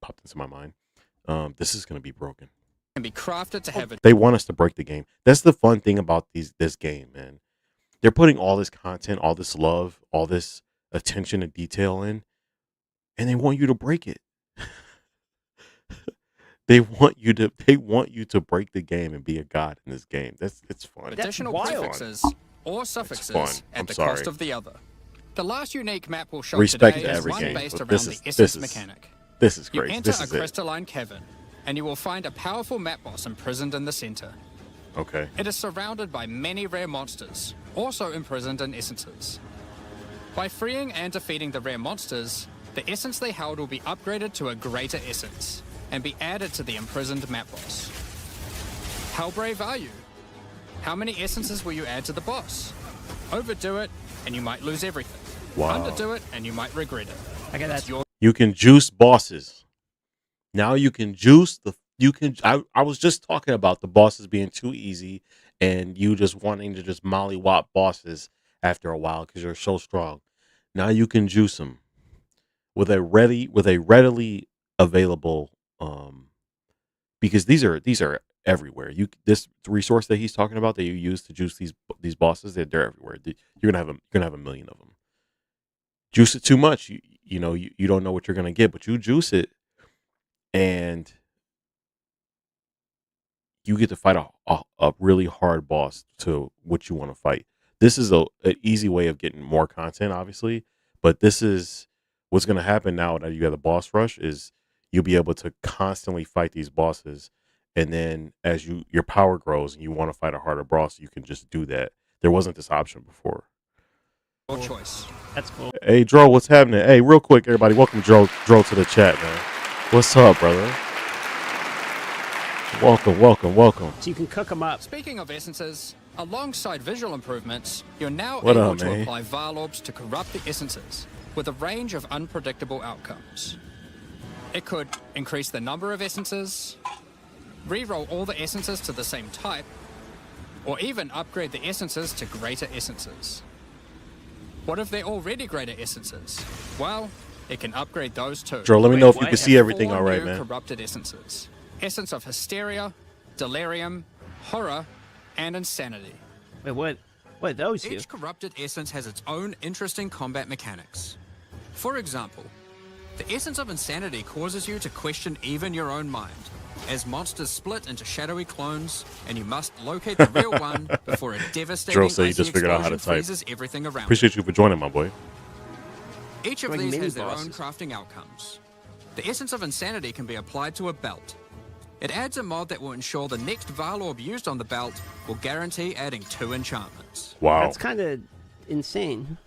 This is going to be broken. can be crafted to have a They want us to break the game. That's the fun thing about this game, man. They're putting all this content, all this love, all this attention to detail in, and they want you to break it. They want you to break the game and be a god in this game. It's fun. additional wild. prefixes or fun. suffixes I'm at the sorry. cost of the other. The last unique map we'll show Respect today to is every one game, based but around this the is- essence this is- mechanic. This is You crazy. enter This a is it. crystalline cavern, and you will find a powerful map boss imprisoned in the center. Okay. It is surrounded by many rare monsters, also imprisoned in essences. By freeing and defeating the rare monsters, the essence they held will be upgraded to a greater essence, and be added to the imprisoned map boss. How brave are you? How many essences will you add to the boss? Overdo it, and you might lose everything. Wow. Underdo it, and you might regret it. I got that. It's your You can juice bosses. Now you can juice the. I was just talking about the bosses being too easy, and you just wanting to just mollywop bosses after a while because you're so strong. Now you can juice them with a readily available. Because these are everywhere. This resource that he's talking about that you use to juice these bosses, they're everywhere. You're gonna have a million of them. Juice it too much, you know you don't know what you're gonna get, but you juice it, and you get to fight a really hard boss to what you want to fight. This is an easy way of getting more content, obviously, but this is what's gonna happen now that you have the boss rush. Is you'll be able to constantly fight these bosses, and then as your power grows and you want to fight a harder boss, you can just do that. There wasn't this option before. choice. That's cool. Hey, Dro, what's happening? Hey, real quick, everybody, welcome Dro to the chat, man. What's up, brother? Welcome. So you can cook them up. Speaking of essences, alongside visual improvements, you're now What able up, to man? apply Varlorbs to corrupt the essences with a range of unpredictable outcomes. It could increase the number of essences, re-roll all the essences to the same type, or even upgrade the essences to greater essences. What if they're already greater essences? Well, it can upgrade those too. Dro, let me know if you what? can see everything all right, New man. corrupted essences. Essence of Hysteria, Delirium, Horror, and Insanity. Wait, what are those two? Each corrupted essence has its own interesting combat mechanics. For example, the essence of Insanity causes you to question even your own mind, as monsters split into shadowy clones, and you must locate the real one before a devastating Dro said he icy just figured out how to explosion type. freezes everything around. Appreciate you for joining, my boy. Each of Like these mini has their own bosses. crafting outcomes. The essence of Insanity can be applied to a belt. It adds a mod that will ensure the next Varlorb used on the belt will guarantee adding 2 enchantments. Wow. That's kind of insane.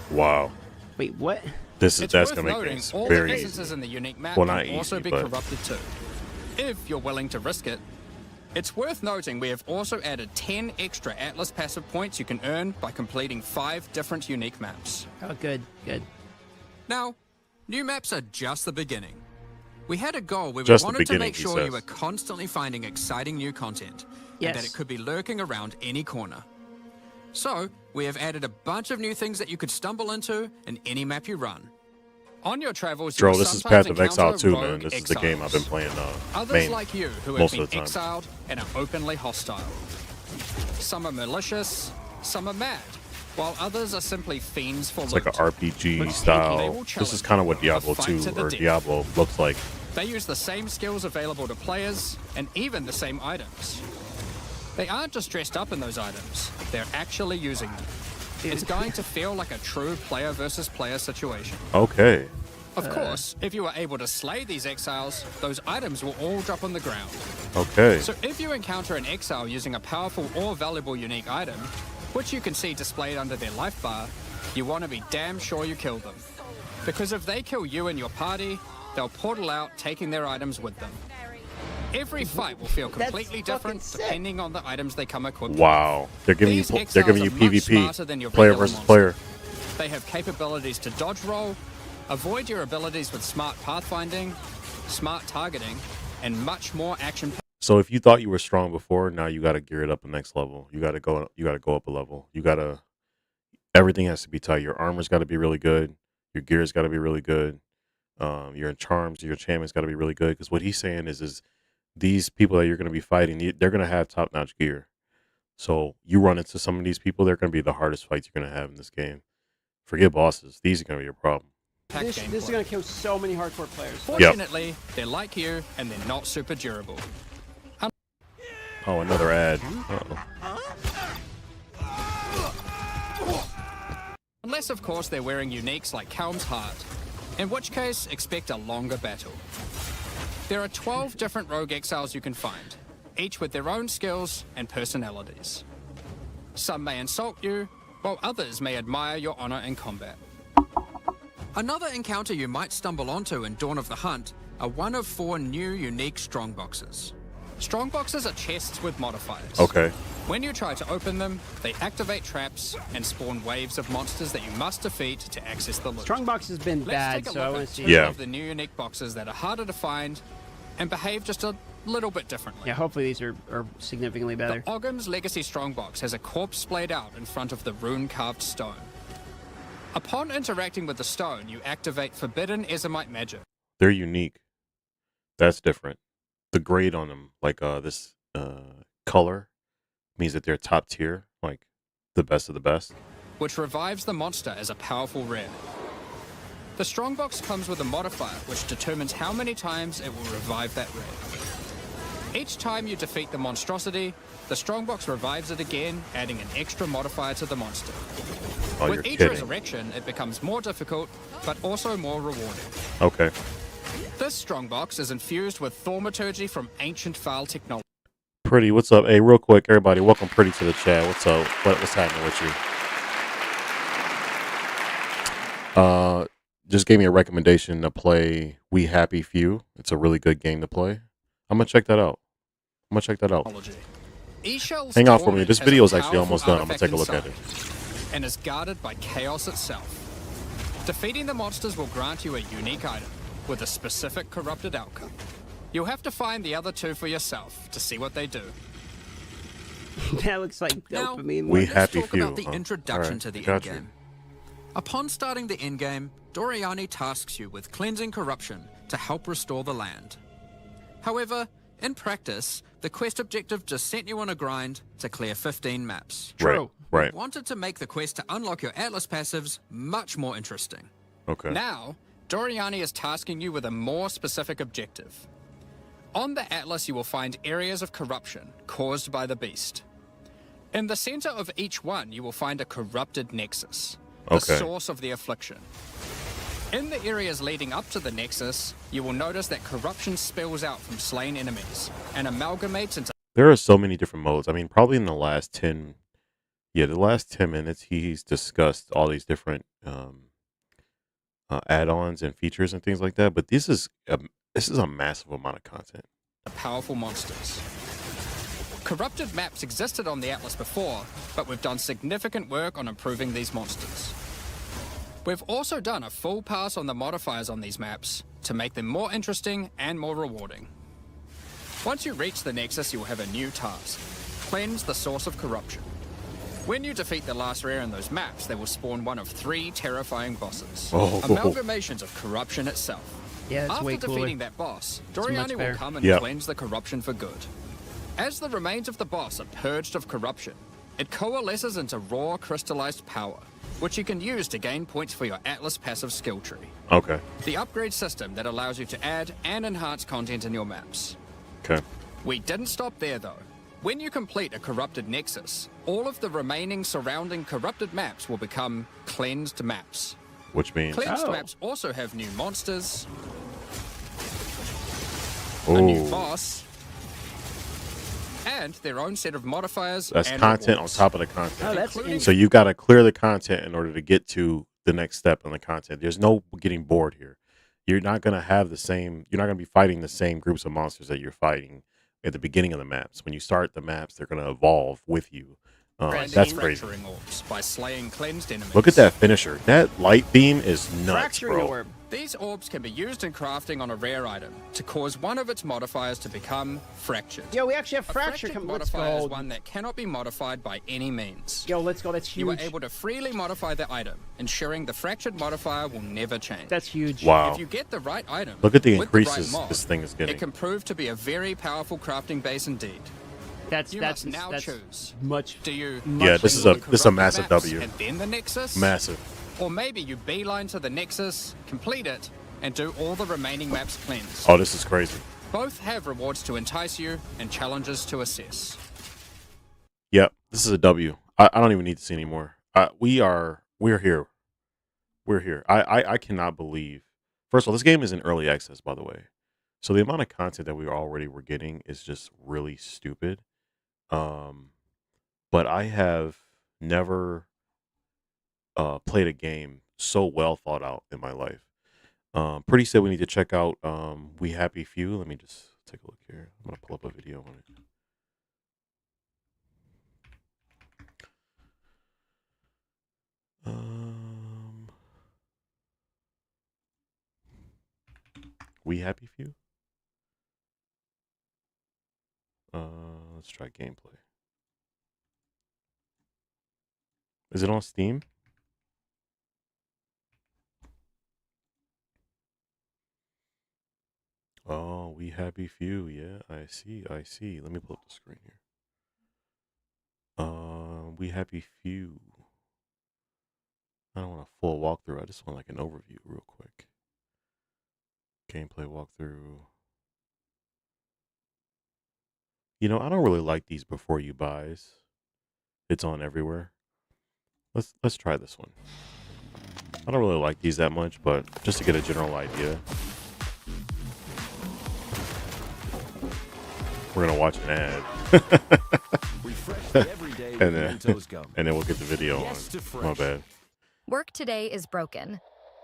Wow. Wait, what? It's That's worth gonna make noting things all very the easy. essences in the unique map Well, can not also easy, be but- corrupted too, if you're willing to risk it. It's worth noting we have also added 10 extra Atlas passive points you can earn by completing 5 different unique maps. Oh, good. Now, new maps are just the beginning. We had a goal where Just the we wanted to beginning, make he sure you says. were constantly finding exciting new content, and that Yes. it could be lurking around any corner. So, we have added a bunch of new things that you could stumble into in any map you run. On your travels, you Dro, will this is sometimes Path of Exile encounter 2, man. rogue This is the game I've been exiles. playing Others main. like you who have most of been the time. exiled and are openly hostile. Some are malicious, some are mad, while others are simply fiends for It's loot. like an RPG They style. will This is challenge kind of what you, a Diablo fight 2 to the or death. Diablo looks like. They use the same skills available to players, and even the same items. They aren't just dressed up in those items, they're actually using them. It's going to feel like a true player versus player situation. Okay. Of course, if you are able to slay these exiles, those items will all drop on the ground. Okay. So if you encounter an exile using a powerful or valuable unique item, which you can see displayed under their life bar, you want to be damn sure you kill them. Because if they kill you and your party, they'll portal out, taking their items with them. Every fight will feel That's completely fucking different sick. depending on the items they come equipped Wow. They're giving These you exiles are much PvP, smarter than your player regular versus monster. player. with. They have capabilities to dodge roll, avoid your abilities with smart pathfinding, smart targeting, and much more action. So if you thought you were strong before, now you got to gear it up the next level. You got to go up a level. Everything has to be tight. Your armor's got to be really good. Your gear's got to be really good. Your charms, your enchantment's got to be really good. Because what he's saying is these people that you're going to be fighting, they're going to have top-notch gear. So you run into some of these people, they're going to be the hardest fights you're going to have in this game. Forget bosses. These are going to be your problem. This is going to kill so many hardcore players. Fortunately, they're like you, and they're not super durable. Oh, another ad. Uh-oh. Unless Unless, of course, they're wearing uniques like Helm's Heart, in which case, expect a longer battle. There are 12 different rogue exiles you can find, each with their own skills and personalities. Some may insult you, while others may admire your honor in combat. Another encounter you might stumble onto in Dawn of the Hunt are one of 4 new unique strongboxes. Strongboxes are chests with modifiers. Okay. When you try to open them, they activate traps and spawn waves of monsters that you must defeat to access the loot. Strongbox has been Let's bad, take a so I look want at to see. 2 Yeah. of the new unique boxes that are harder to find and behave just a little bit differently. Yeah, hopefully these are significantly better. The Ogham's Legacy Strongbox has a corpse splayed out in front of the rune-carved stone. Upon interacting with the stone, you activate forbidden Ezomite magic. They're unique. That's different. The grade on them, like this color, means that they're top tier, like the best of the best. Which revives the monster as a powerful rare. The Strongbox comes with a modifier which determines how many times it will revive that rare. Each time you defeat the monstrosity, the Strongbox revives it again, adding an extra modifier to the monster. Oh, With you're each kidding. resurrection, it becomes more difficult, but also more rewarding. Okay. This Strongbox is infused with thaumaturgy from ancient Vaal technology. Pretty, what's up? Hey, real quick, everybody, welcome Pretty to the chat. What's up? What's happening with you? Just gave me a recommendation to play We Happy Few. It's a really good game to play. I'm gonna check that out. E-Shell's Hang on for me. Torment This has video a is actually almost powerful done. I'm gonna take a look at artifact it. inside and is guarded by chaos itself. Defeating the monsters will grant you a unique item with a specific corrupted outcome. You'll have to find the other 2 for yourself to see what they do. That looks like Now, dopamine. We let's Happy talk Few, about the huh? introduction Alright, to the got you. endgame. Upon starting the endgame, Doriani tasks you with cleansing corruption to help restore the land. However, in practice, the quest objective just sent you on a grind to clear 15 maps. True. Right. Wanted to make the quest to unlock your Atlas passives much more interesting. Okay. Now, Doriani is tasking you with a more specific objective. On the Atlas, you will find areas of corruption caused by the beast. In the center of each one, you will find a corrupted nexus, the Okay. source of the affliction. In the areas leading up to the nexus, you will notice that corruption spills out from slain enemies and amalgamates into There are so many different modes. I mean, probably in the last 10 minutes, he's discussed all these different add-ons and features and things like that. But this is a massive amount of content. powerful monsters. Corrupted maps existed on the Atlas before, but we've done significant work on improving these monsters. We've also done a full pass on the modifiers on these maps to make them more interesting and more rewarding. Once you reach the Nexus, you will have a new task: cleanse the source of corruption. When you defeat the last rare in those maps, they will spawn one of 3 terrifying bosses, Oh. amalgamations of corruption itself. Yeah, it's After way cooler. defeating that boss, much Doriani will better. come and Yep. cleanse the corruption for good. As the remains of the boss are purged of corruption, it coalesces into raw crystallized power, which you can use to gain points for your Atlas passive skill tree, Okay. the upgrade system that allows you to add and enhance content in your maps. Okay. We didn't stop there though. When you complete a corrupted nexus, all of the remaining surrounding corrupted maps will become cleansed maps. Which means Cleansed Oh. maps also have new monsters, a new oh, boss, and their own set of modifiers. that's and content rewards. on top of the content. Oh, that's Including- So you got to clear the content in order to get to the next step in the content. There's no getting bored here. You're not going to have the same, you're not going to be fighting the same groups of monsters that you're fighting at the beginning of the maps. When you start the maps, they're going to evolve with you. Branding That's and crazy. fracturing orbs by slaying cleansed enemies. Look at that finisher. That light beam is nuts, Fracturing bro. orb. These orbs can be used in crafting on a rare item to cause one of its modifiers to become fractured. Yo, we actually have A fracture. fractured Let's modifier is go. one that cannot be modified by any means. Yo, let's go. That's You are huge. able to freely modify the item, ensuring the fractured modifier will never change. That's huge. Wow. If you get the right item, Look at the with right increases mod, this thing is getting. it can prove to be a very powerful crafting base indeed. That's You that's must now that's choose. much. Do you? Yeah, this is a massive maps W. And then the Nexus. Massive. Or maybe you beeline to the Nexus, complete it, and do all the remaining maps cleansed. Oh, this is crazy. Both have rewards to entice you and challenges to assess. Yep, this is a W. I don't even need to see anymore. We're here. we're here. I cannot believe. First of all, this game is in early access, by the way. So the amount of content that we already were getting is just really stupid. But I have never played a game so well thought out in my life. Pretty said we need to check out We Happy Few. Let me just take a look here. I'm gonna pull up a video on it. We Happy Few. Let's try gameplay. Is it on Steam? Oh, We Happy Few. Yeah, I see. I see. Let me pull up the screen here. We Happy Few. I don't want a full walkthrough. I just want like an overview real quick. Gameplay walkthrough. You know, I don't really like these before you buys. It's on everywhere. Let's try this one. I don't really like these that much, but just to get a general idea. We're gonna watch an ad. Refresh every day with and then Mentos gum. and then we'll get the video Yes to on. My fresh. bad. Work today is broken.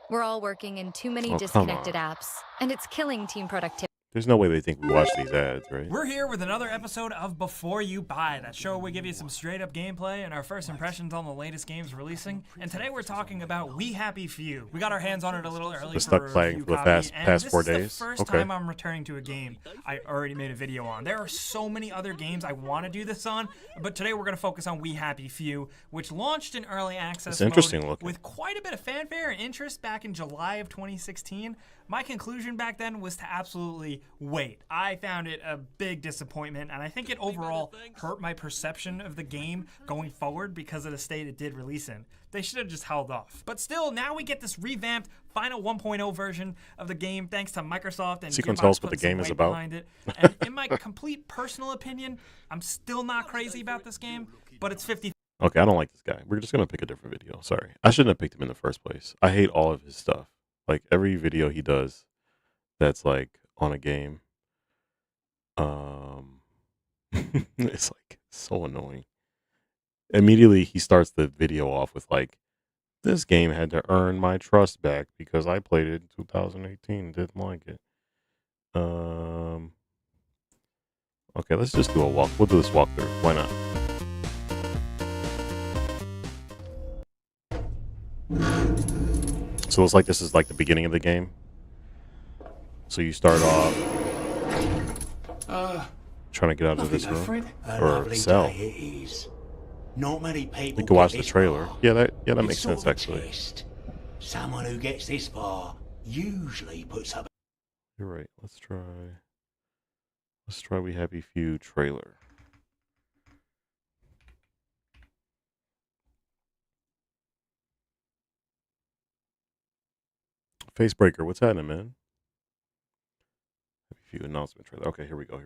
We're all working in too many Oh, come disconnected on. apps, and it's killing team productivity. There's no way they think we watch these ads, right? We're here with another episode of Before You Buy, that show where we give you some straight up gameplay and our first impressions on the latest games releasing. And today we're talking about We Happy Few. We got our hands on it a little early It's stuck for a playing review for the copy, past and 4 this is days? the first Okay. time I'm returning to a game I already made a video on. There are so many other games I want to do this on, but today we're going to focus on We Happy Few, which launched in early access It's interesting mode looking. with quite a bit of fanfare and interest back in July of 2016. My conclusion back then was to absolutely wait. I found it a big disappointment, and I think it overall hurt my perception of the game going forward because of the state it did release in. They should have just held off. But still, now we get this revamped final 1.0 version of the game thanks to Microsoft and So you can Gearbox tell us what the putting some game is weight about? behind it. And in my complete personal opinion, I'm still not crazy about this game, but it's 50. Okay, I don't like this guy. We're just gonna pick a different video. Sorry, I shouldn't have picked him in the first place. I hate all of his stuff. Like every video he does, that's like on a game. It's like so annoying. Immediately he starts the video off with like, "This game had to earn my trust back because I played it in 2018 and didn't like it." Okay, let's just do a walk. We'll do this walkthrough. Why not? So it's like this is like the beginning of the game. So you start off trying to get out of this room or cell. Not many people You can watch get the this trailer. far. Yeah, that It's makes sort sense of a actually. test. Someone who gets this far usually puts up. You're right. Let's try We Happy Few trailer. Facebreaker, what's happening, man? Happy Few announcement trailer. Okay, here we go.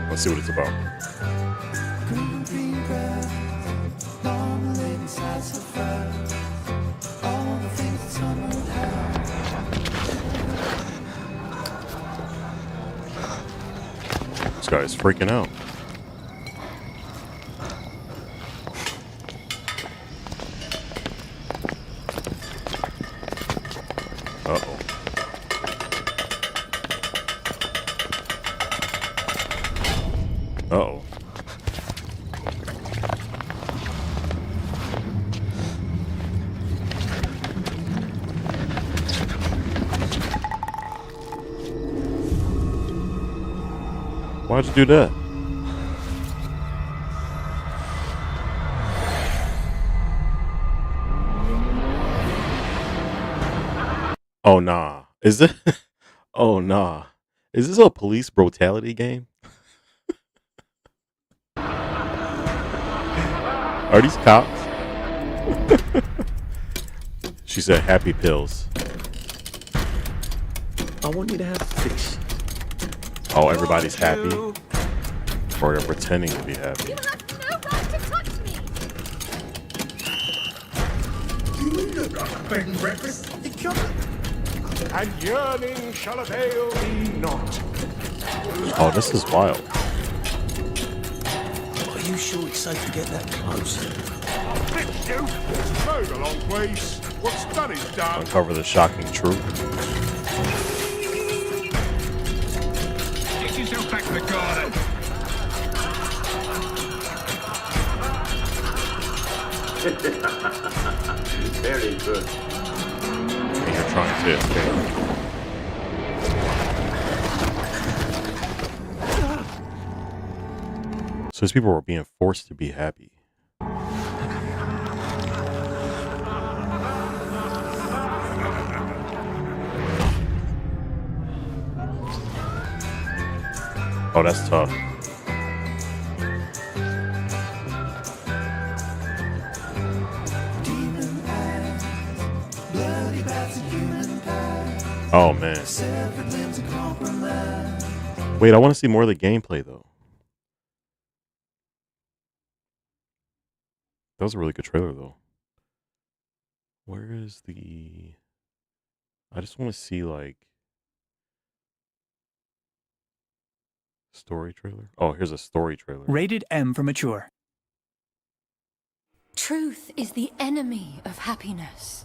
Let's see what it's about. This guy is freaking out. Uh-oh. Uh-oh. Why'd you do that? Oh, nah. Is it? Oh, nah. Is this a police brutality game? Are these cops? She said happy pills. I want you to have fish. Oh, everybody's happy? Or they're pretending to be happy. You have no right to touch me! look like a bed and breakfast. And yearning shall avail thee not. Oh, this is wild. Are you sure it's safe to get that close? Fix you. Move along, please. What's done is done. Uncover the shocking truth. Get yourself back to the garden. Very good. And you're trying to escape. So these people were being forced to be happy. Oh, that's tough. Oh man. Wait, I want to see more of the gameplay though. That was a really good trailer though. Where is the... I just want to see like story trailer. Oh, here's a story trailer. Rated M for mature. Truth is the enemy of happiness.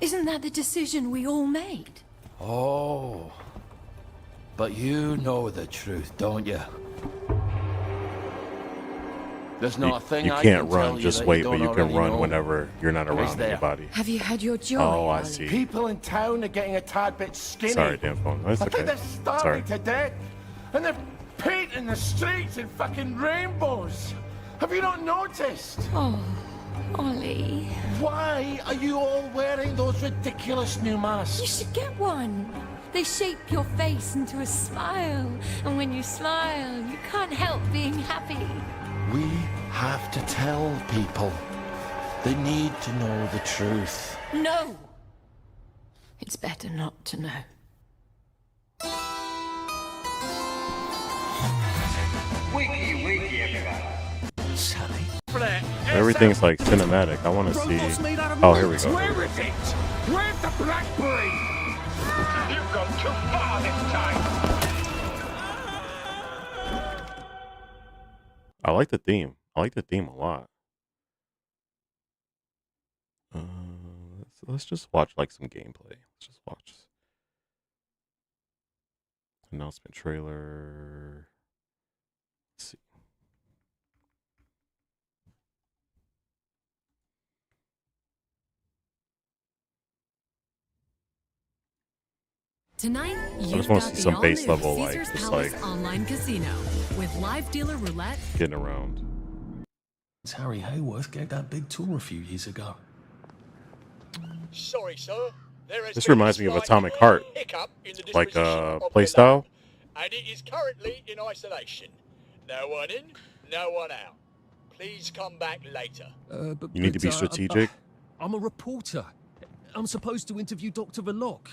Isn't that the decision we all made? Oh. But you know the truth, don't you? There's not a thing You I can't can run, tell you just that wait, you but don't you can already run know. whenever you're not Or is around there? anybody. Have you had your joy? Oh, I Ollie? see. People in town are getting a tad bit skinny. Sorry, damn phone. That's I think okay. they're starving Sorry. to death. And they're painting the streets in fucking rainbows. Have you not noticed? Oh, Ollie. Why are you all wearing those ridiculous new You masks? should get one. They shape your face into a smile. And when you smile, you can't help being happy. We have to tell people. They need to know the truth. No! It's better not to know. Wiki, wiki, everybody. Sally? Everything's like cinematic. I want to see. Oh, here we go. Where is it? Where's the blackberry? You've gone too far this time. I like the theme. I like the theme a lot. Let's just watch like some gameplay. Let's just watch. Announcement trailer. Let's see. Tonight, just you've wanna got see the some base all-new level, like, Caesars just, Palace like- online casino with live dealer roulette. Getting around. Harry Hayworth gave that big tour a few years ago. Sorry, sir. There has This been reminds me of slight Atomic Heart. hiccup in the Like disposition of the playstyle. lab, and it is currently in isolation. No one in, no one out. Please come back later. You need to be strategic. I'm a reporter. I'm supposed to interview Dr. Verloc.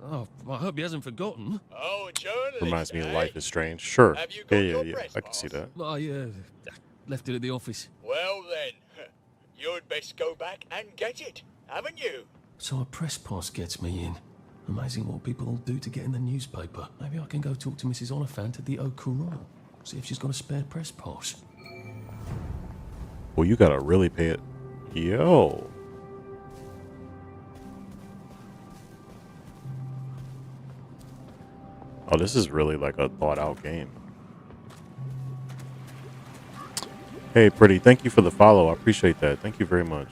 Oh, I hope he hasn't forgotten. Oh, a journalist. Reminds me of eh? Life is Strange. Sure. Have you Yeah, got yeah, your yeah. press I can see that. I left it at the office. Well then, you'd best go back and get it, haven't you? So a press pass gets me in. Amazing what people will do to get in the newspaper. Maybe I can go talk to Mrs. Oliphant at the Au Courant. See if she's got a spare press pass. Well, you gotta really pay it. Yo. Oh, this is really like a thought out game. Hey, Pretty, thank you for the follow. I appreciate that. Thank you very much.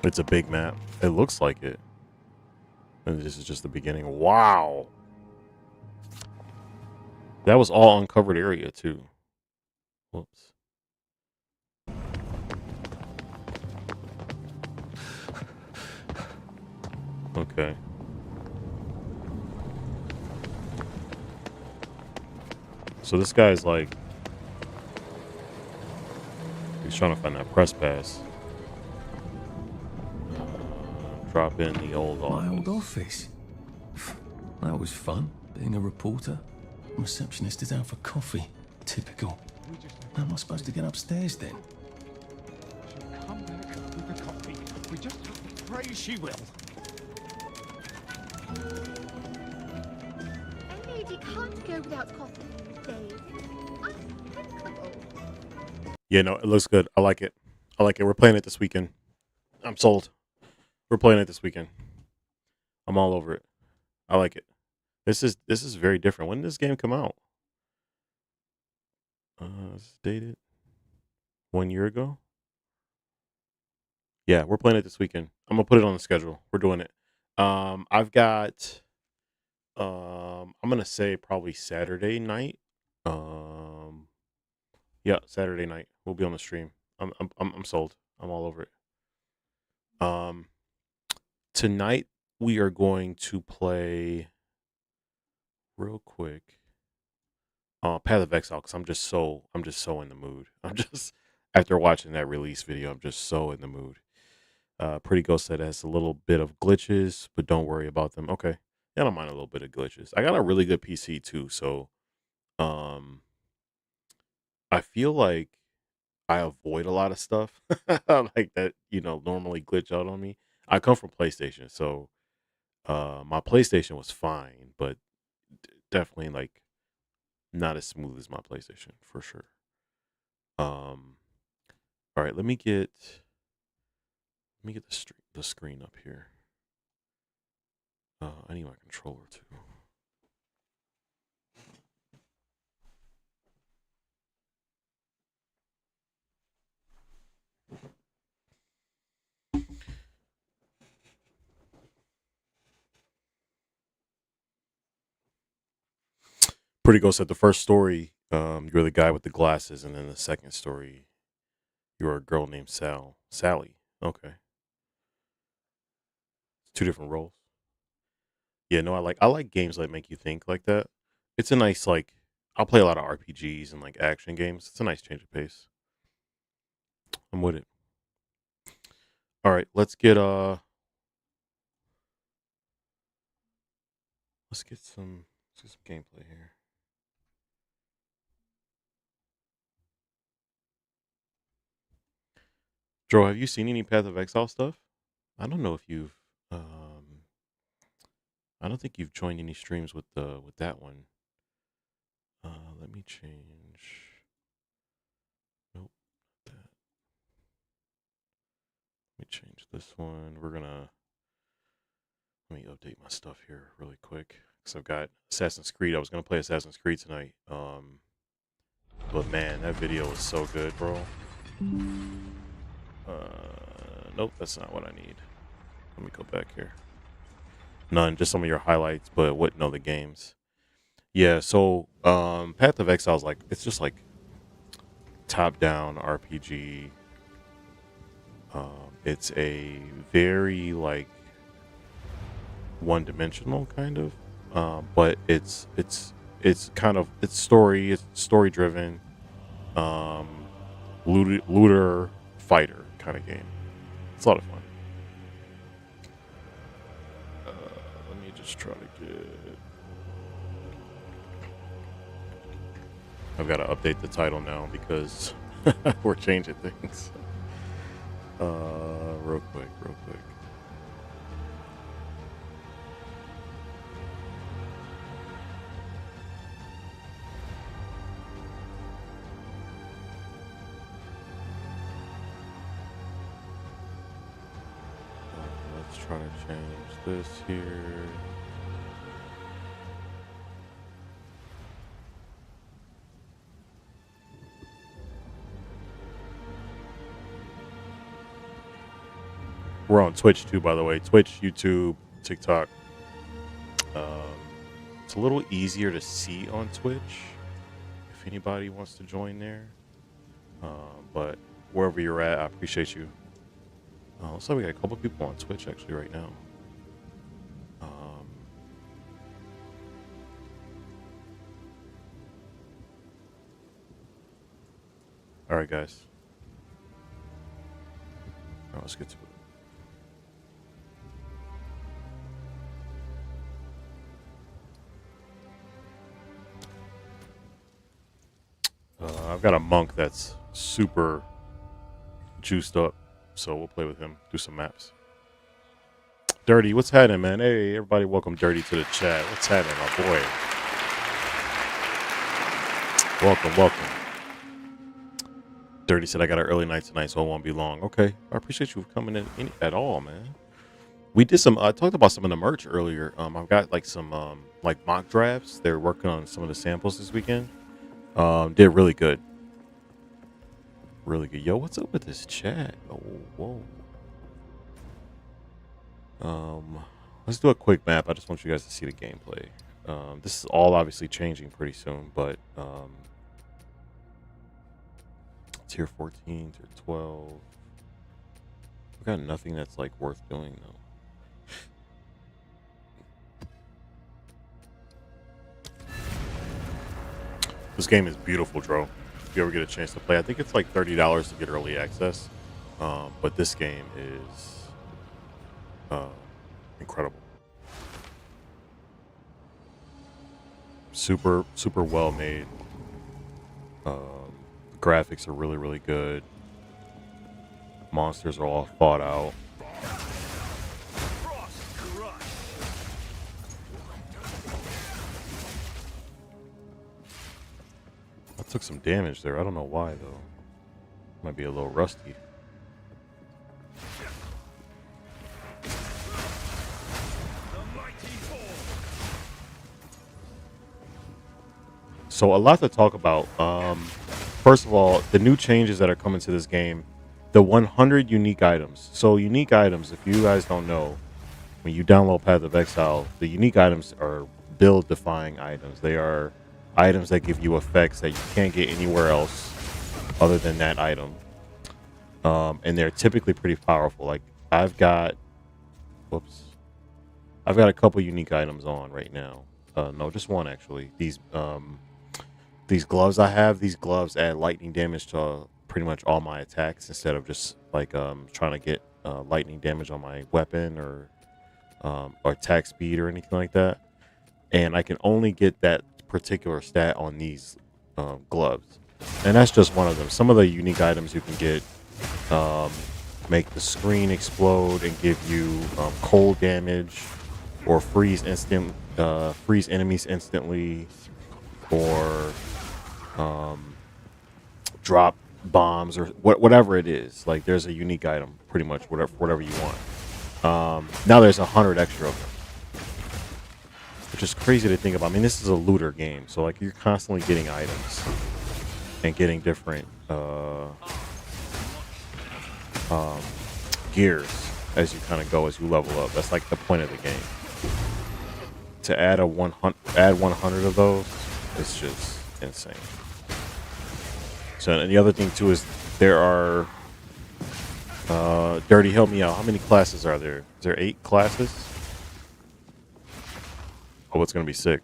It's a big map. It looks like it. And this is just the beginning. Wow. That was all uncovered area, too. Whoops. Okay. So this guy's like... He's trying to find that press pass. Drop in the old office. My old office. That was fun, being a reporter. Receptionist is out for coffee. Typical. How am I supposed to get upstairs then? She'll come back with the coffee. We just have to pray she will. A lady can't go without coffee, Dave. Unthinkable. Yeah, no, it looks good. I like it. I like it. We're playing it this weekend. I'm sold. We're playing it this weekend. I'm all over it. I like it. This is very different. When did this game come out? It's dated 1 year ago. Yeah, we're playing it this weekend. I'm gonna put it on the schedule. We're doing it. I've got I'm gonna say probably Saturday night. Yeah, Saturday night. We'll be on the stream. I'm sold. I'm all over it. Tonight we are going to play real quick. Path of Exile, because I'm just so in the mood. I'm just after watching that release video, I'm just so in the mood. Pretty Ghost said it has a little bit of glitches, but don't worry about them. Okay. I don't mind a little bit of glitches. I got a really good PC too, so I feel like I avoid a lot of stuff like that, normally glitch out on me. I come from PlayStation, so my PlayStation was fine, but definitely like not as smooth as my PlayStation for sure. All right, let me get the screen up here. I need my controller too. Pretty Ghost said the first story, you're the guy with the glasses, and then the second story, you're a girl named Sally. Okay. Two different roles. Yeah, no, I like games that make you think like that. It's a nice I'll play a lot of RPGs and like action games. It's a nice change of pace. I'm with it. All right, let's get some gameplay here. Dro, have you seen any Path of Exile stuff? I don't know if you've I don't think you've joined any streams with that one. Let me change. Nope, not that. Let me change this one. Let me update my stuff here really quick because I've got Assassin's Creed. I was gonna play Assassin's Creed tonight. But man, that video was so good, bro. Nope, that's not what I need. Let me go back here. None, just some of your highlights, but wouldn't know the games. Yeah, so Path of Exile is it's just like top-down RPG. It's a very one-dimensional kind of, but it's story-driven, looter fighter kind of game. It's a lot of fun. Let me just try to get. I've got to update the title now because we're changing things. Real quick. Let's try to change this here. We're on Twitch too, by the way. Twitch, YouTube, TikTok. It's a little easier to see on Twitch if anybody wants to join there. But wherever you're at, I appreciate you. Looks like we got a couple people on Twitch actually right now. All right, guys. All right, let's get to it. I've got a monk that's super juiced up, so we'll play with him, do some maps. Dirty, what's happening, man? Hey, everybody, welcome Dirty to the chat. What's happening, my boy? Welcome. Dirty said I got an early night tonight, so it won't be long. Okay, I appreciate you coming in at all, man. We did some. I talked about some of the merch earlier. I've got like some like mock drafts. They're working on some of the samples this weekend. Did really good. Really good. Yo, what's up with this chat? Oh, whoa. Let's do a quick map. I just want you guys to see the gameplay. This is all obviously changing pretty soon, but tier 14, tier 12. We've got nothing that's like worth doing though. This game is beautiful, Dro. If you ever get a chance to play, I think it's like $30 to get early access. But this game is incredible. Super well made. The graphics are really good. Monsters are all thought out. I took some damage there. I don't know why though. Might be a little rusty. So a lot to talk about. First of all, the new changes that are coming to this game, the 100 unique items. So unique items, if you guys don't know, when you download Path of Exile, the unique items are build defying items. They are items that give you effects that you can't get anywhere else other than that item. And they're typically pretty powerful. Like I've got a couple unique items on right now. No, just one actually. These gloves I have, these gloves add lightning damage to pretty much all my attacks instead of just like trying to get lightning damage on my weapon or attack speed or anything like that. And I can only get that particular stat on these gloves. And that's just one of them. Some of the unique items you can get make the screen explode and give you cold damage or freeze enemies instantly, or drop bombs or whatever it is. Like there's a unique item, pretty much whatever you want. Now there's 100 extra of them, which is crazy to think about. I mean, this is a looter game, so like you're constantly getting items and getting different gears as you kind of go, as you level up. That's like the point of the game. To add 100 of those, it's just insane. So, and the other thing too is there are Dirty, help me out. How many classes are there? Is there 8 classes? Oh, it's gonna be sick.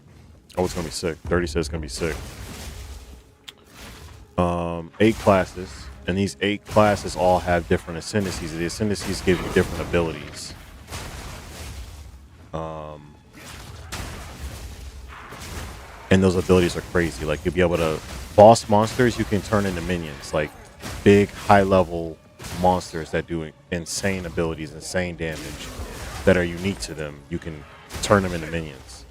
Oh, it's gonna be sick. Dirty says it's gonna be sick. 8 classes, and these 8 classes all have different ascendancies. The ascendancies give you different abilities. And those abilities are crazy. Like you'll be able to boss monsters you can turn into minions, like big high level monsters that do insane abilities, insane damage that are unique to them. You can turn them into minions.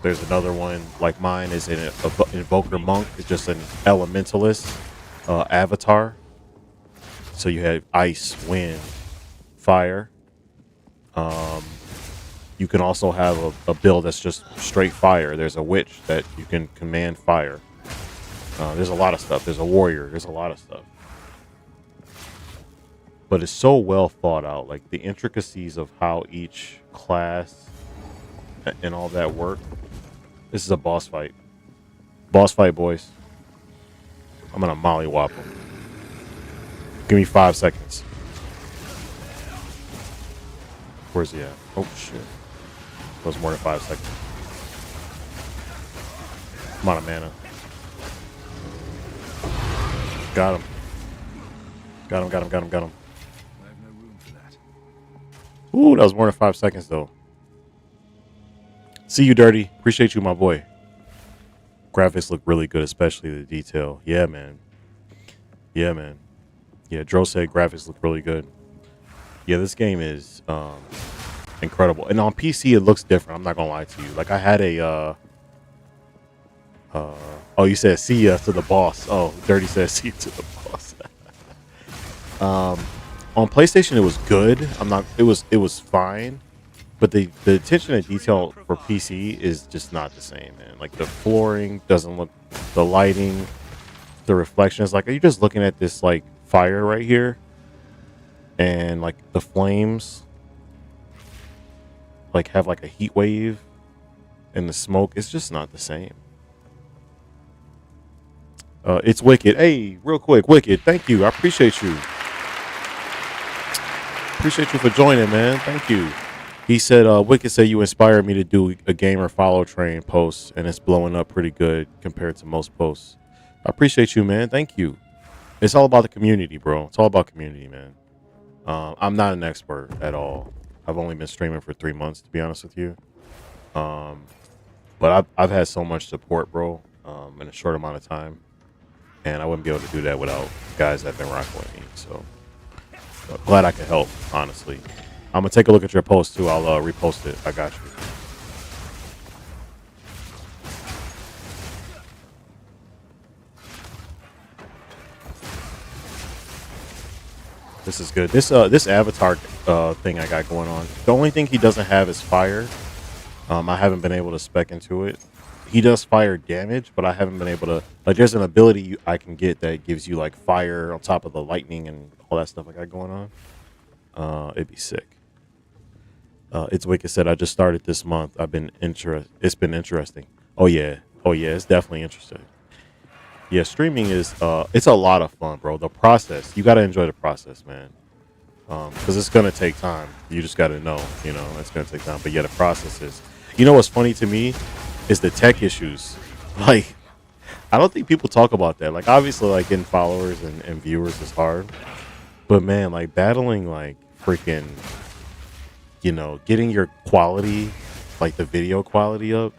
There's another one like mine is an Invoker Monk. It's just an elementalist avatar. So you have ice, wind, fire. You can also have a build that's just straight fire. There's a witch that you can command fire. There's a lot of stuff. There's a warrior. There's a lot of stuff. But it's so well thought out. Like the intricacies of how each class and all that work. This is a boss fight. Boss fight, boys. I'm gonna mollywop him. Give me 5 seconds. Where's he at? Oh shit. That was more than 5 seconds. I'm out of mana. Got him. Got him. Ooh, that was more than 5 seconds though. See you, Dirty. Appreciate you, my boy. Graphics look really good, especially the detail. Yeah, man. Yeah, man. Yeah, Dro said graphics look really good. Yeah, this game is incredible. And on PC, it looks different. I'm not gonna lie to you. Like I had a oh, you said see ya to the boss. Oh, Dirty says see ya to the boss. On PlayStation, it was good. It was fine, but the attention to detail for PC is just not the same, man. Like the flooring doesn't look, the lighting, the reflections. Like, are you just looking at this like fire right here, and like the flames, like have like a heat wave, and the smoke? It's just not the same. It's Wicked. Hey, real quick, Wicked. Thank you. I appreciate you. Appreciate you for joining, man. Thank you. He said, Wicked said you inspired me to do a gamer follow train post, and it's blowing up pretty good compared to most posts. I appreciate you, man. Thank you. It's all about the community, bro. It's all about community, man. I'm not an expert at all. I've only been streaming for 3 months, to be honest with you. But I've had so much support, bro, in a short amount of time. And I wouldn't be able to do that without guys that have been rocking with me. So glad I could help, honestly. I'm going to take a look at your post, too. I'll repost it. I got you. This is good. This Avatar thing I got going on. The only thing he doesn't have is fire. I haven't been able to spec into it. He does fire damage, but I haven't been able to, like, there's an ability I can get that gives you like fire on top of the lightning and all that stuff I got going on. It'd be sick. It's Wicked said, I just started this month. It's been interesting. Oh yeah, it's definitely interesting. Yeah, streaming is it's a lot of fun, bro. The process, you got to enjoy the process, man. Because it's gonna take time. You just got to know, it's gonna take time. But yeah, the process is. You know what's funny to me is the tech issues. Like, I don't think people talk about that. Like, obviously, like, getting followers and viewers is hard. But man, like, battling like freaking, getting your quality, like the video quality up,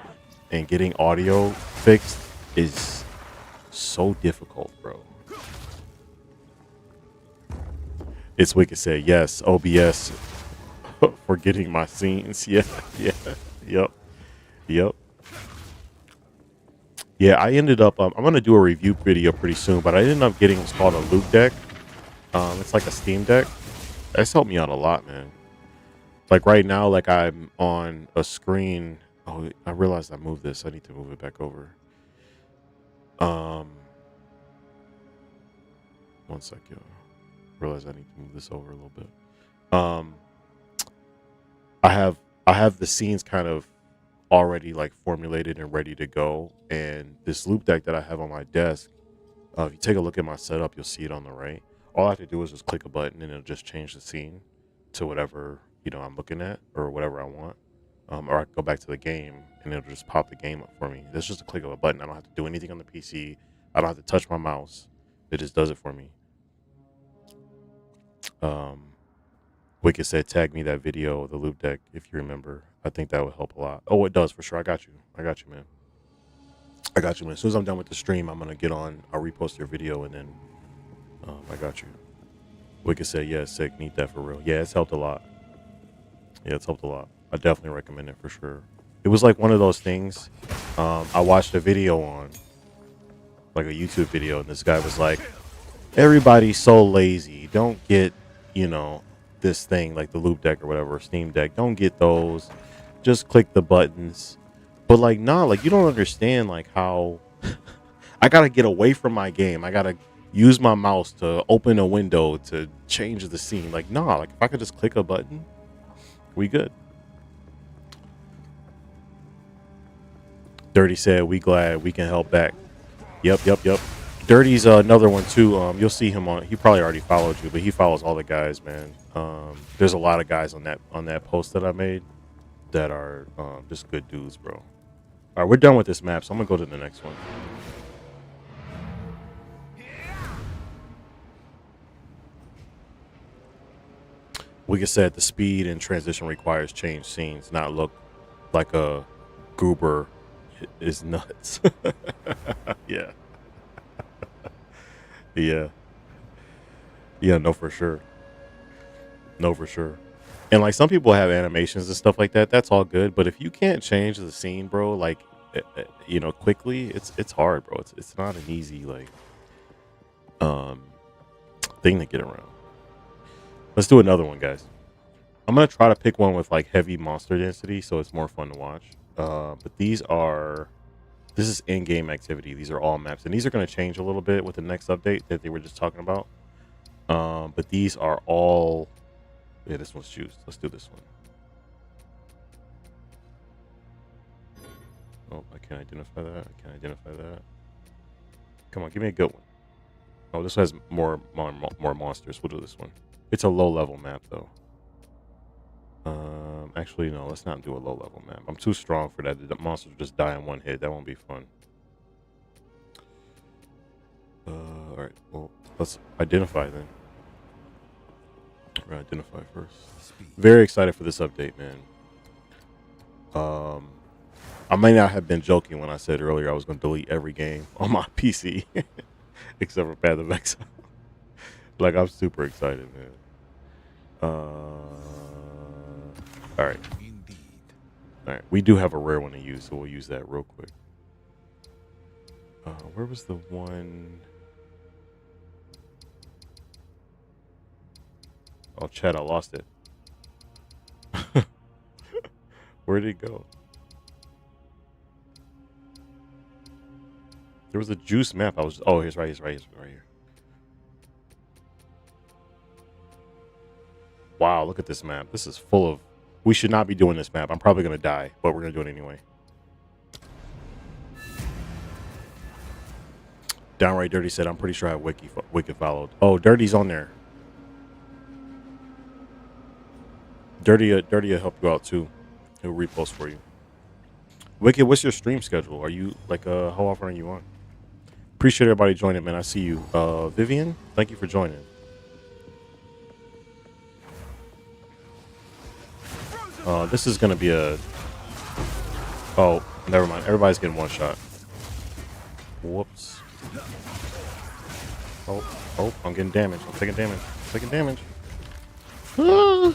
and getting audio fixed is so difficult, bro. It's Wicked said, yes, OBS for getting my scenes. Yeah, yep. Yeah, I ended up, I'm going to do a review video pretty soon, but I ended up getting what's called a loop deck. It's like a Steam Deck. That's helped me out a lot, man. Like right now, like I'm on a screen. Oh, I realized I moved this. I need to move it back over. 1 sec, yo. Realize I need to move this over a little bit. I have the scenes kind of already like formulated and ready to go, and this loop deck that I have on my desk, if you take a look at my setup, you'll see it on the right. All I have to do is just click a button and it'll just change the scene to whatever I'm looking at or whatever I want, or I can go back to the game and it'll just pop the game up for me. It's just a click of a button. I don't have to do anything on the PC. I don't have to touch my mouse. It just does it for me. Wicked said, tag me that video of the loop deck if you remember. I think that would help a lot. Oh, it does for sure. I got you, man. As soon as I'm done with the stream, I'm gonna get on. I'll repost your video and then I got you. Wicked said, yeah, sick. Need that for real. Yeah, it's helped a lot. I definitely recommend it for sure. It was like one of those things. I watched a video on, like a YouTube video, and this guy was like, everybody's so lazy. Don't get, this thing like the loop deck or whatever, Steam Deck. Don't get those. Just click the buttons. But like, nah, like you don't understand like how I gotta get away from my game. I gotta use my mouse to open a window to change the scene. Like, nah, like if I could just click a button, we good. Dirty said, we glad we can help back. Yep. Dirty's another one too. You'll see him on. He probably already followed you, but he follows all the guys, man. There's a lot of guys on that post that I made that are just good dudes, bro. All right, we're done with this map, so I'm gonna go to the next one. Wicked said the speed and transition requires change scenes, not look like a goober is nuts. Yeah. Yeah, no, for sure. No, for sure. And like some people have animations and stuff like that. That's all good. But if you can't change the scene, bro, like you know, quickly, it's hard, bro. It's not an easy like thing to get around. Let's do another one, guys. I'm gonna try to pick one with like heavy monster density, so it's more fun to watch. But this is in-game activity. These are all maps, and these are gonna change a little bit with the next update that they were just talking about. But these are all. Yeah, this one's juiced. Let's do this one. Oh, I can't identify that. I can't identify that. Come on, give me a good one. Oh, this has more monsters. We'll do this one. It's a low-level map, though. Actually, no. Let's not do a low-level map. I'm too strong for that. The monsters just die in one hit. That won't be fun. All right. Well, let's identify then. We're gonna identify first. Very excited for this update, man. I may not have been joking when I said earlier I was going to delete every game on my PC except for Path of Exile. Like, I'm super excited, man. All right. All right. We do have a rare one to use, so we'll use that real quick. Where was the one? Oh, chat, I lost it. Where did it go? There was a juice map. Oh, he's right here. Wow, look at this map. This is full of. We should not be doing this map. I'm probably gonna die, but we're gonna do it anyway. Downright Dirty said, "I'm pretty sure I have Wicked followed." Oh, Dirty's on there. Dirty will help you out too. He'll repost for you. Wicked, what's your stream schedule? Are you like how often are you on? Appreciate everybody joining, man. I see you. Vivian, thank you for joining. This is gonna be a. Oh, never mind. Everybody's getting one shot. Whoops. Oh, I'm getting damaged. I'm taking damage. Ah.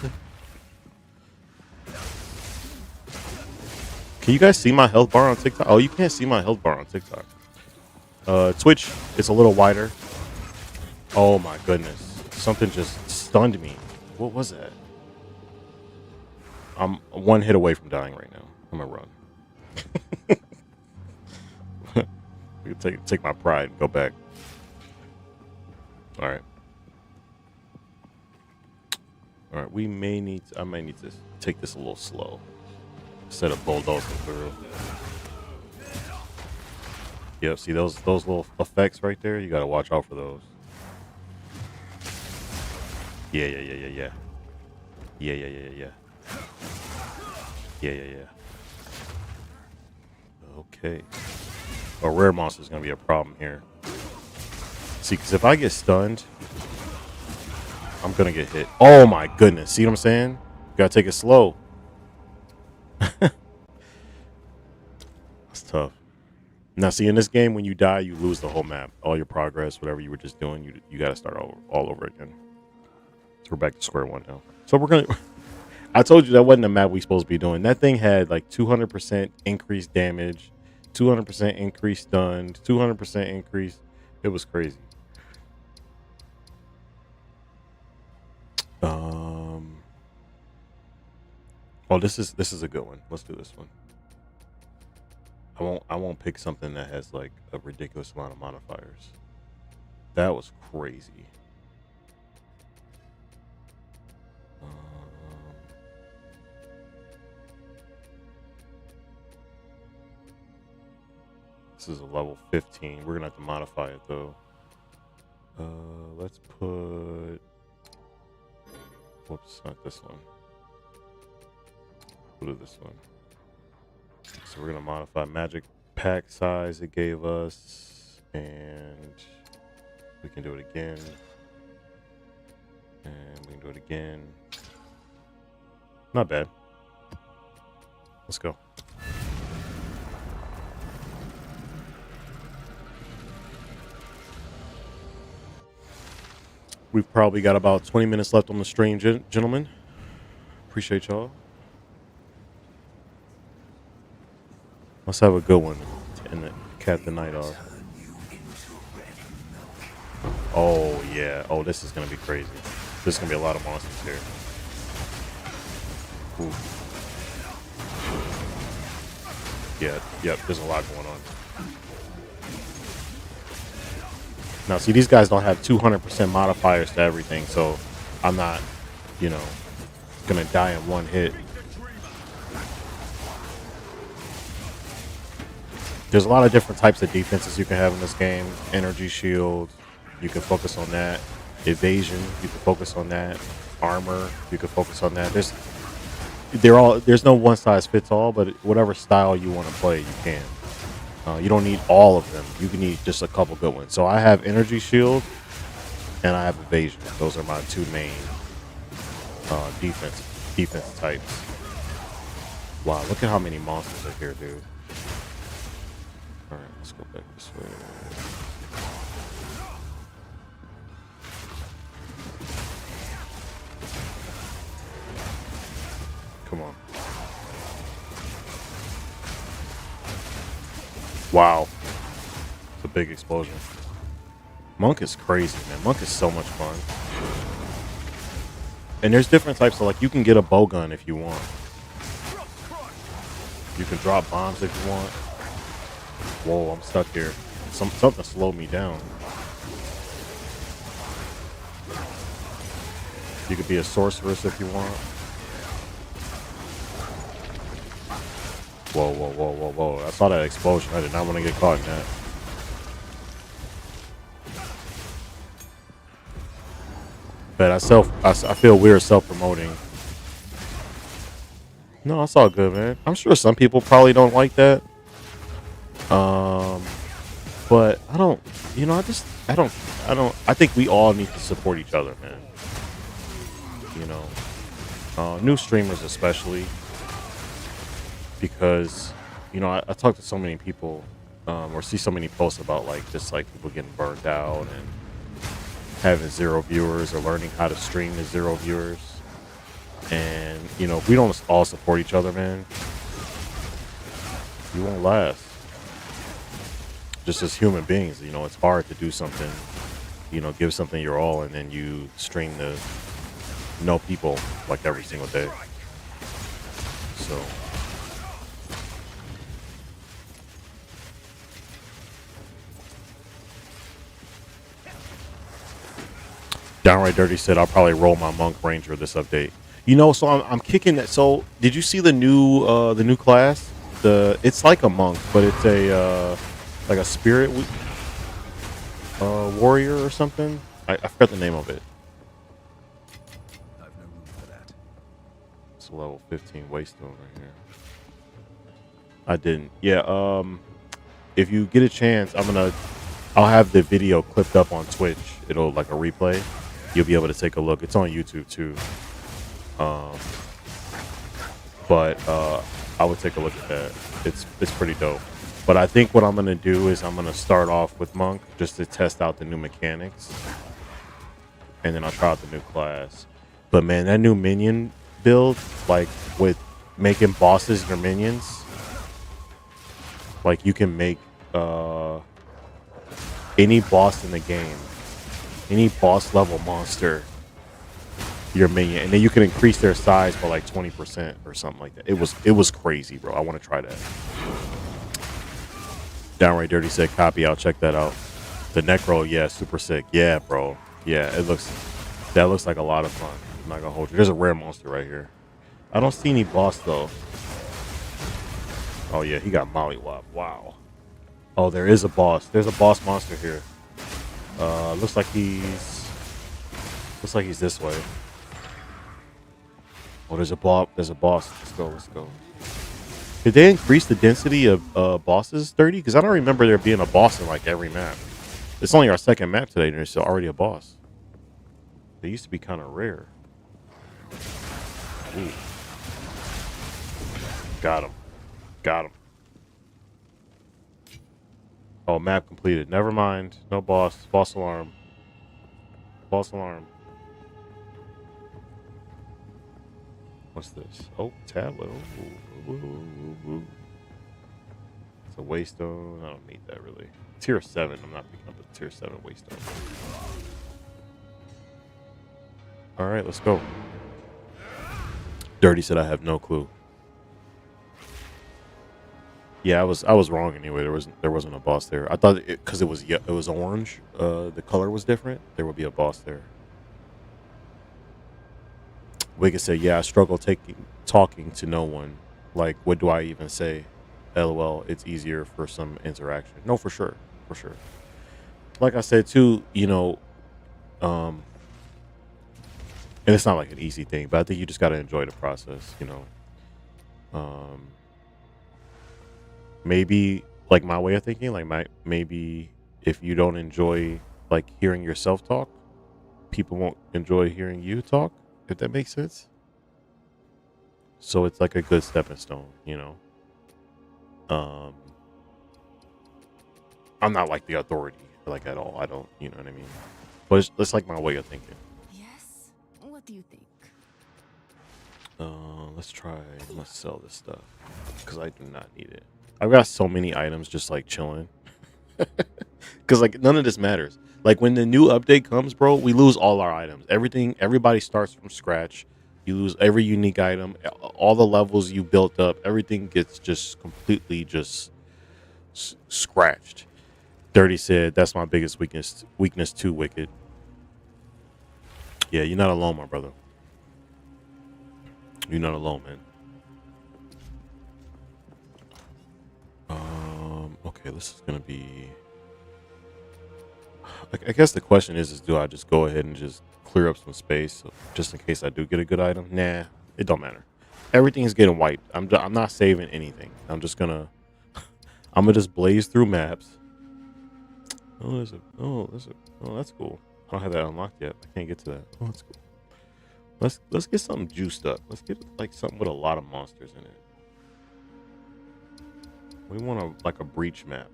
Can you guys see my health bar on TikTok? Oh, you can't see my health bar on TikTok. Twitch, it's a little wider. Oh my goodness. Something just stunned me. What was that? I'm one hit away from dying right now. I'm gonna run. We can take my pride and go back. All right. All right. I may need to take this a little slow instead of bulldozing through. Yep. See those little effects right there? You gotta watch out for those. Yeah. Okay. A rare monster is going to be a problem here. See, because if I get stunned, I'm going to get hit. Oh my goodness. See what I'm saying? You got to take it slow. That's tough. Now, see, in this game, when you die, you lose the whole map. All your progress, whatever you were just doing, you got to start all over again. So we're back to square one now. So we're going to... I told you that wasn't the map we supposed to be doing. That thing had like 200% increased damage, 200% increased stunned, 200% increase. It was crazy. Oh, this is a good one. Let's do this one. I won't pick something that has like a ridiculous amount of modifiers. That was crazy. This is a level 15. We're gonna have to modify it though. Let's put. Whoops, not this one. We'll do this one. So we're gonna modify magic pack size it gave us, and we can do it again, and we can do it again. Not bad. Let's go. We've probably got about 20 minutes left on the stream, gentlemen. Appreciate y'all. Let's have a good one and cap the night off. Oh, yeah. Oh, this is going to be crazy. There's going to be a lot of monsters here. Ooh. Yeah, yep, there's a lot going on. Now, see, these guys don't have 200% modifiers to everything, so I'm not, you know, going to die in one hit. There's a lot of different types of defenses you can have in this game. Energy shield, you can focus on that. Evasion, you can focus on that. Armor, you can focus on that. There's no one size fits all, but whatever style you want to play, you can. You don't need all of them. You can need just a couple good ones. So I have energy shield and I have evasion. Those are my two main defense types. Wow, look at how many monsters are here, dude. All right, let's go back this way. Come on. Wow. It's a big explosion. Monk is crazy, man. Monk is so much fun. And there's different types of, like, you can get a bow gun if you want. You can drop bombs if you want. Whoa, I'm stuck here. Something slowed me down. You could be a sorceress if you want. Whoa, whoa, whoa, whoa, whoa. I saw that explosion. I did not want to get caught in that. But I feel weird self-promoting. No, it's all good, man. I'm sure some people probably don't like that. But I don't, you know, I think we all need to support each other, man. You know, new streamers especially, because, you know, I talk to so many people, or see so many posts about like just like people getting burnt out and having 0 viewers or learning how to stream to 0 viewers. And, you know, if we don't all support each other, man, you won't last. Just as human beings, you know, it's hard to do something, you know, give something your all, and then you stream to no people like every single day. So Downright Dirty said I'll probably roll my Monk Ranger this update. You know, so I'm kicking that. So did you see the new class? It's like a monk, but it's a like a spirit warrior or something. I forgot the name of it. I've no room for that. It's a level 15 Waystone right here. I didn't. Yeah. If you get a chance, I'll have the video clipped up on Twitch. It'll like a replay. You'll be able to take a look. It's on YouTube too. But I would take a look at that. It's pretty dope. But I think what I'm gonna do is I'm gonna start off with Monk just to test out the new mechanics, and then I'll try out the new class. But man, that new minion build, like with making bosses your minions, like you can make any boss in the game, any boss level monster your minion, and then you can increase their size by like 20% or something like that. It was crazy, bro. I want to try that. Downright Dirty said copy. I'll check that out. The Necro, yeah, super sick. Yeah, bro. Yeah, that looks like a lot of fun. I'm not gonna hold you. There's a rare monster right here. I don't see any boss though. Oh yeah, he got mollywop. Wow. Oh, there is a boss. There's a boss monster here. Looks like he's this way. Oh, there's a boss. Let's go. Did they increase the density of bosses, 30? Because I don't remember there being a boss in like every map. It's only our second map today, and there's already a boss. They used to be kind of rare. Ooh. Got him. Oh, map completed. Never mind. No boss. False alarm. False alarm. What's this? Oh, tablet. Ooh. It's a waystone. I don't need that really. Tier 7. I'm not picking up a tier 7 waystone. Alright, let's go. Dirty said I have no clue. Yeah, I was wrong anyway. There wasn't a boss there. I thought because it was orange, the color was different. There would be a boss there. Wicked said, "Yeah, I struggle talking to no one. Like, what do I even say? LOL. It's easier for some interaction. No, for sure, for sure. Like I said too, you know, and it's not like an easy thing, but I think you just got to enjoy the process, you know. Maybe like my way of thinking, like maybe if you don't enjoy like hearing yourself talk, people won't enjoy hearing you talk, if that makes sense. So it's like a good stepping stone, you know. I'm not like the authority, like at all. I don't, you know what I mean? But it's like my way of thinking. Yes? What do you think? Let's sell this stuff because I do not need it. I've got so many items just like chilling because like none of this matters. Like when the new update comes, bro, we lose all our items. Everybody starts from scratch. You lose every unique item, all the levels you built up. Everything gets just completely just scratched. Dirty said, "That's my biggest weakness. Weakness too, Wicked." Yeah, you're not alone, my brother. You're not alone, man. Okay, this is gonna be. I guess the question is do I just go ahead and just clear up some space just in case I do get a good item? Nah, it don't matter. Everything is getting wiped. I'm not saving anything. I'm just gonna. I'm gonna just blaze through maps. Oh, that's cool. I don't have that unlocked yet. I can't get to that. Oh, that's cool. Let's get something juiced up. Let's get like something with a lot of monsters in it. We want like a breach map.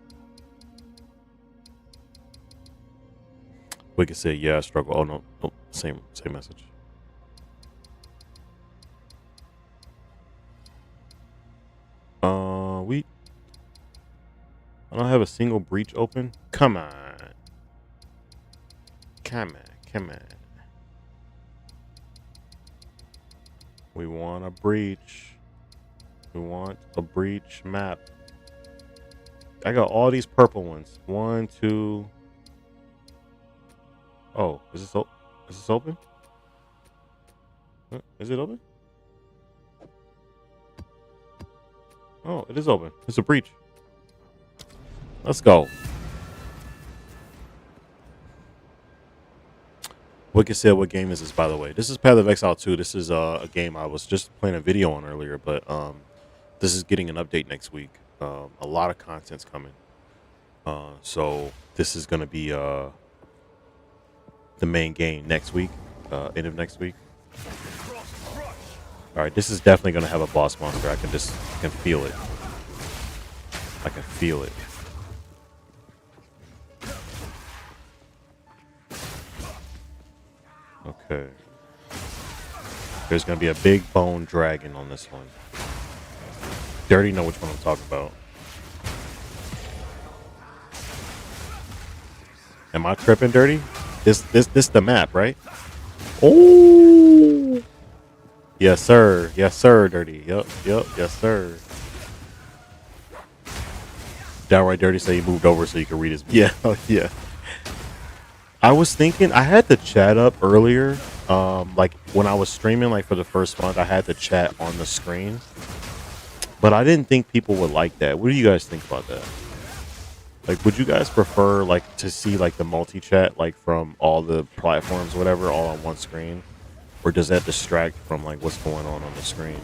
We could say, yeah, I struggle. Oh no, same message. I don't have a single breach open. Come on. We want a breach. We want a breach map. I got all these purple ones. 1, 2. Oh, is this open? Is it open? Oh, it is open. It's a breach. Let's go. Wicked said, what game is this, by the way? This is Path of Exile 2. This is a game I was just playing a video on earlier, but this is getting an update next week. A lot of content's coming. So this is going to be the main game next week, end of next week. All right, this is definitely going to have a boss monster. I can feel it. I can feel it. Okay. There's going to be a big bone dragon on this one. You already know which one I'm talking about. Am I tripping, Dirty? This the map, right? Oh. Yes, sir. Yes, sir, Dirty. Yep. Yes, sir. Downright Dirty say he moved over so you can read his. Yeah. Yeah. I was thinking I had the chat up earlier. Like when I was streaming, like for the first month, I had the chat on the screen, but I didn't think people would like that. What do you guys think about that? Like, would you guys prefer like to see like the multi-chat like from all the platforms, whatever, all on one screen, or does that distract from like what's going on the screen?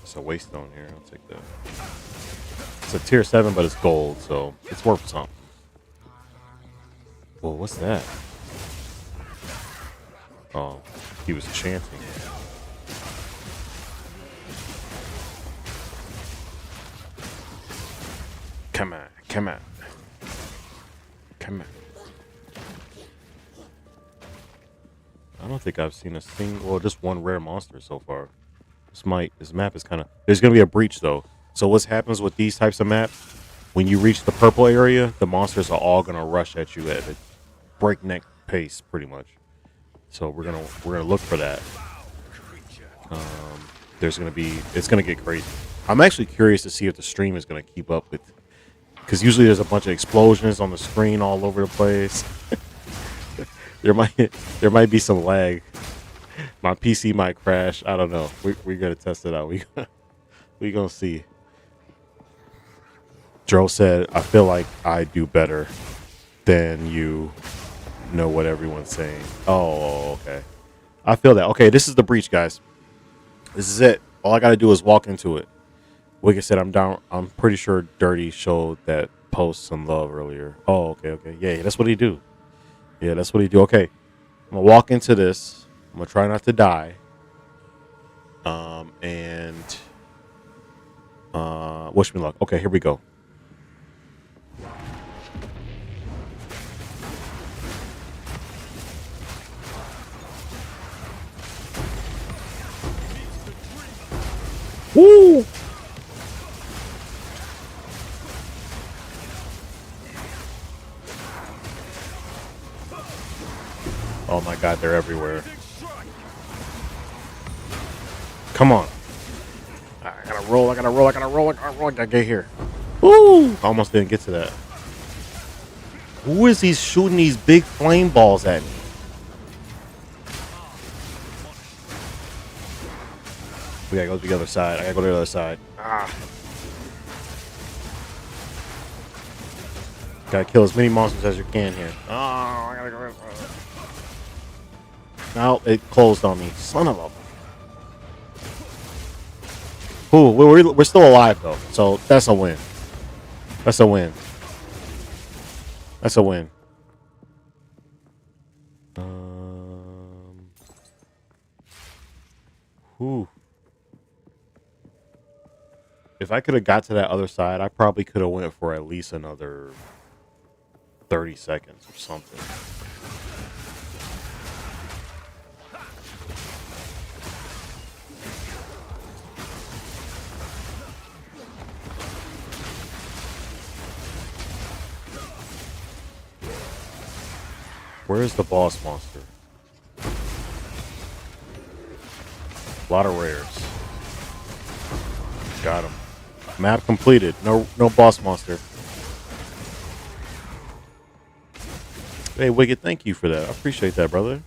It's a waystone here. I'll take that. It's a tier 7, but it's gold, so it's worth something. Well, what's that? Oh, he was chanting. Come on. Come on. I don't think I've seen a single, well, just one rare monster so far. This map is kind of, there's going to be a breach though. So what happens with these types of maps, when you reach the purple area, the monsters are all going to rush at you at a breakneck pace pretty much. So we're going to look for that. It's going to get crazy. I'm actually curious to see if the stream is going to keep up with, because usually there's a bunch of explosions on the screen all over the place. There might be some lag. My PC might crash. I don't know. We're gonna test it out. We gonna see. Dro said, "I feel like I do better than you know what everyone's saying." Oh, okay. I feel that. Okay, this is the breach, guys. This is it. All I gotta do is walk into it. Wicked said, "I'm down." I'm pretty sure Dirty showed that post some love earlier. Oh, okay. Yeah, that's what he do. Yeah, that's what he do. Okay, I'm gonna walk into this. I'm gonna try not to die. Wish me luck. Okay, here we go. Woo! Oh my God, they're everywhere. Come on. I gotta roll. I gotta get here. Woo! Almost didn't get to that. Who is he shooting these big flame balls at me? We gotta go to the other side. I gotta go to the other side. Gotta kill as many monsters as you can here. Oh, I gotta go. Now it closed on me. Son of a. Ooh, we're still alive though, so that's a win. That's a win. That's a win. Whew. If I could have got to that other side, I probably could have went for at least another 30 seconds or something. Where is the boss monster? A lot of rares. Got him. Map completed. No boss monster. Hey, Wicked, thank you for that. I appreciate that, brother.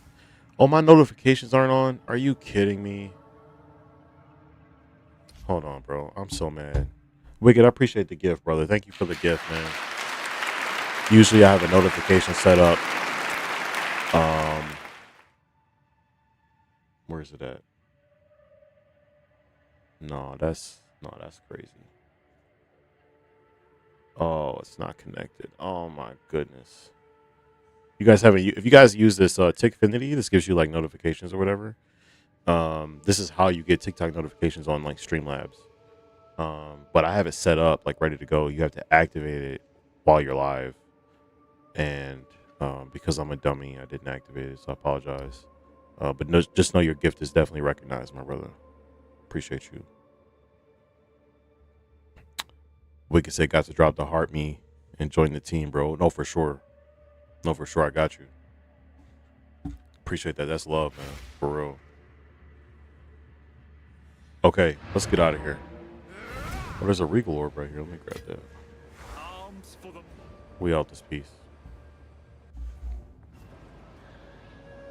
Oh, my notifications aren't on? Are you kidding me? Hold on, bro. I'm so mad. Wicked, I appreciate the gift, brother. Thank you for the gift, man. Usually I have a notification set up. Where is it at? No, that's crazy. Oh, it's not connected. Oh my goodness. You guys haven't. If you guys use this Tickfinity, this gives you like notifications or whatever. This is how you get TikTok notifications on like Streamlabs. But I have it set up like ready to go. You have to activate it while you're live, and because I'm a dummy, I didn't activate it, so I apologize. But just know your gift is definitely recognized, my brother. Appreciate you. Wicked said, got to drop the heart me and join the team, bro. No, for sure. No, for sure. I got you. Appreciate that. That's love, man. For real. Okay, let's get out of here. Oh, there's a Regal Orb right here. Let me grab that. We out this piece.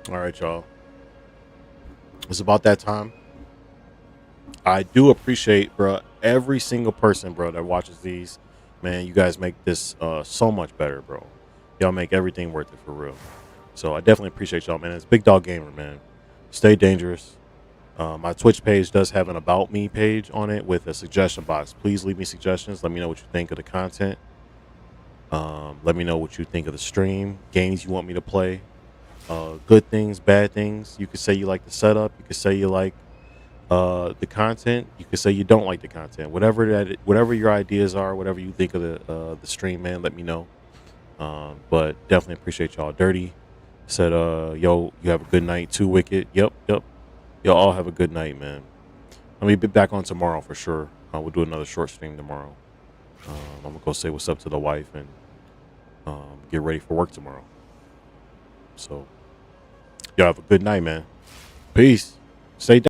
All right, y'all. It's about that time. I do appreciate, bro, every single person, bro, that watches these. Man, you guys make this so much better, bro. Y'all make everything worth it for real. So I definitely appreciate y'all, man. It's Big Dog Gamer, man. Stay dangerous. My Twitch page does have an About Me page on it with a suggestion box. Please leave me suggestions. Let me know what you think of the content. Let me know what you think of the stream, games you want me to play. Good things, bad things. You could say you like the setup. You could say you like the content. You can say you don't like the content, whatever your ideas are, whatever you think of the stream, man. Let me know. But definitely appreciate y'all. Dirty said, yo, you have a good night too, Wicked. Yep. Y'all all have a good night, man. Let me be back on tomorrow for sure. We'll do another short stream tomorrow. I'm gonna go say what's up to the wife and get ready for work tomorrow. So y'all have a good night, man. Peace. Stay down.